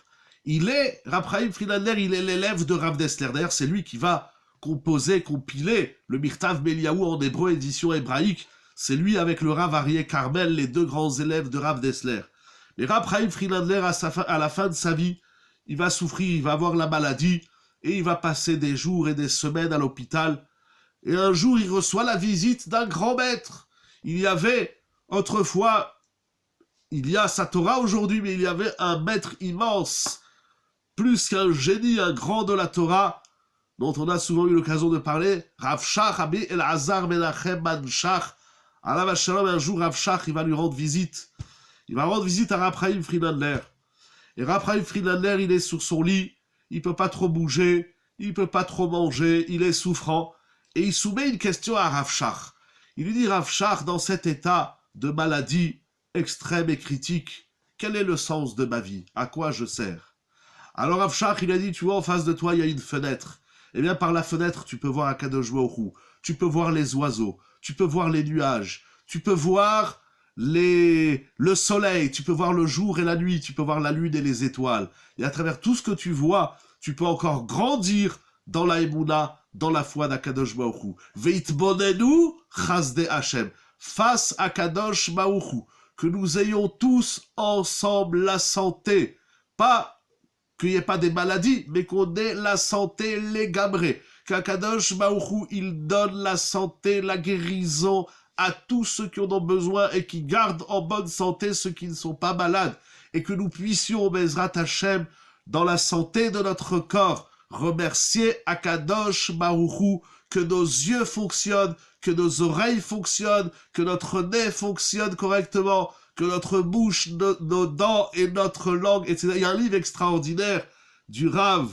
Speaker 1: Rav Chaim Friedlander, il est l'élève de Rav Dessler. D'ailleurs, c'est lui qui va compiler le Mirtav Meliaou en hébreu, édition hébraïque. C'est lui avec le Rav Aryeh Carmel, les 2 grands élèves de Rav Dessler. Mais Rav Chaim Friedlander, à la fin de sa vie, il va souffrir, il va avoir la maladie, et il va passer des jours et des semaines à l'hôpital. Et un jour, il reçoit la visite d'un grand maître. Il y avait, autrefois, il y a sa Torah aujourd'hui, mais il y avait un maître immense, plus qu'un génie, un grand de la Torah, dont on a souvent eu l'occasion de parler, Rav Shach, Rabbi Elazar Menachem Ben Shach. Alav Shalom, un jour, Rav Shach, il va lui rendre visite. Il va rendre visite à Rav Chaim Friedlander. Et Rav Chaim Friedlander, il est sur son lit, il peut pas trop bouger, il peut pas trop manger, il est souffrant. Et il soumet une question à Rav Shach. Il lui dit, Rav Shach, dans cet état de maladie extrême et critique, quel est le sens de ma vie? À quoi je sers? Alors Rav Shach, il a dit, tu vois, en face de toi, il y a une fenêtre. Eh bien, par la fenêtre, tu peux voir Akadosh Baruch Hu, tu peux voir les oiseaux, tu peux voir les nuages, tu peux voir le soleil, tu peux voir le jour et la nuit, tu peux voir la lune et les étoiles. Et à travers tout ce que tu vois, tu peux encore grandir dans la Emouna, dans la foi d'Akadosh Baruch Hu. Veitbonenu chasdei Hashem. Face à Kadosh Baruch Hu, que nous ayons tous ensemble la santé. Pas qu'il n'y ait pas des maladies, mais qu'on ait la santé légabrée. Qu'Akadosh Baruch Hu, il donne la santé, la guérison à tous ceux qui en ont besoin et qui gardent en bonne santé ceux qui ne sont pas malades. Et que nous puissions, Bezrat Hashem, dans la santé de notre corps, remercier Akadosh Baruch Hu, que nos yeux fonctionnent, que nos oreilles fonctionnent, que notre nez fonctionne correctement, que notre bouche, nos dents et notre langue, etc. Il y a un livre extraordinaire du Rav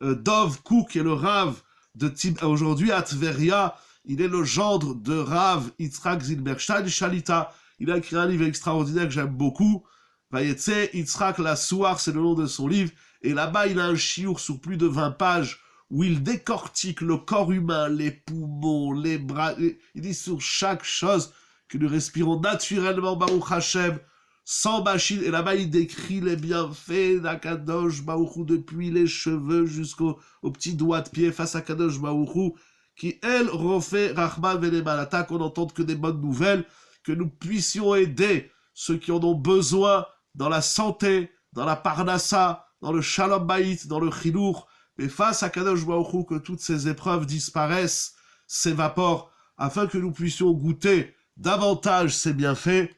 Speaker 1: Dov Kouk, qui est le Rav de aujourd'hui à Tveria. Il est le gendre de Rav Yitzhak Zilberstein Shalita. Il a écrit un livre extraordinaire que j'aime beaucoup. Vayetse Yitzhak la Souar, c'est le nom de son livre. Et là-bas, il a un chiour sur plus de 20 pages où il décortique le corps humain, les poumons, les bras. Il dit sur chaque chose que nous respirons naturellement, Baruch Hashem, sans machine. Et là-bas, il décrit les bienfaits d'Akadosh Baruch Hu, depuis les cheveux jusqu'au petit doigt de pied face à Kadosh Baruch Hu, qui, elle, refait Rahman Venemalata, qu'on n'entende que des bonnes nouvelles, que nous puissions aider ceux qui en ont besoin dans la santé, dans la parnassa, dans le shalom bayit, dans le chilour, mais face à Kadosh Baruch Hu, que toutes ces épreuves disparaissent, s'évaporent, afin que nous puissions goûter davantage ces bienfaits,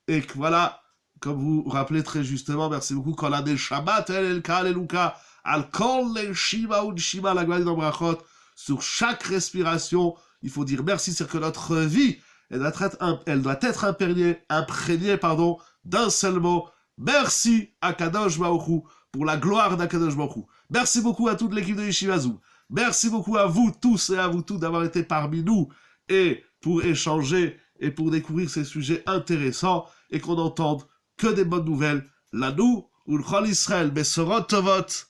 Speaker 1: et que voilà, comme vous vous rappelez très justement, merci beaucoup, quand la Neshamat el Kaleluka, al kol le shima un shima, la gloire dans brachot, sur chaque respiration, il faut dire merci, c'est que notre vie, elle doit être imprégnée d'un seul mot. Merci à Kadosh Baruch Hu, pour la gloire d'Akadosh Baruch Hu. Merci beaucoup à toute l'équipe de Yeshiva Zoom. Merci beaucoup à vous tous et à vous tous d'avoir été parmi nous et pour échanger et pour découvrir ces sujets intéressants et qu'on n'entende que des bonnes nouvelles. Lanou, Ulchol Israël, Besorot Tovot.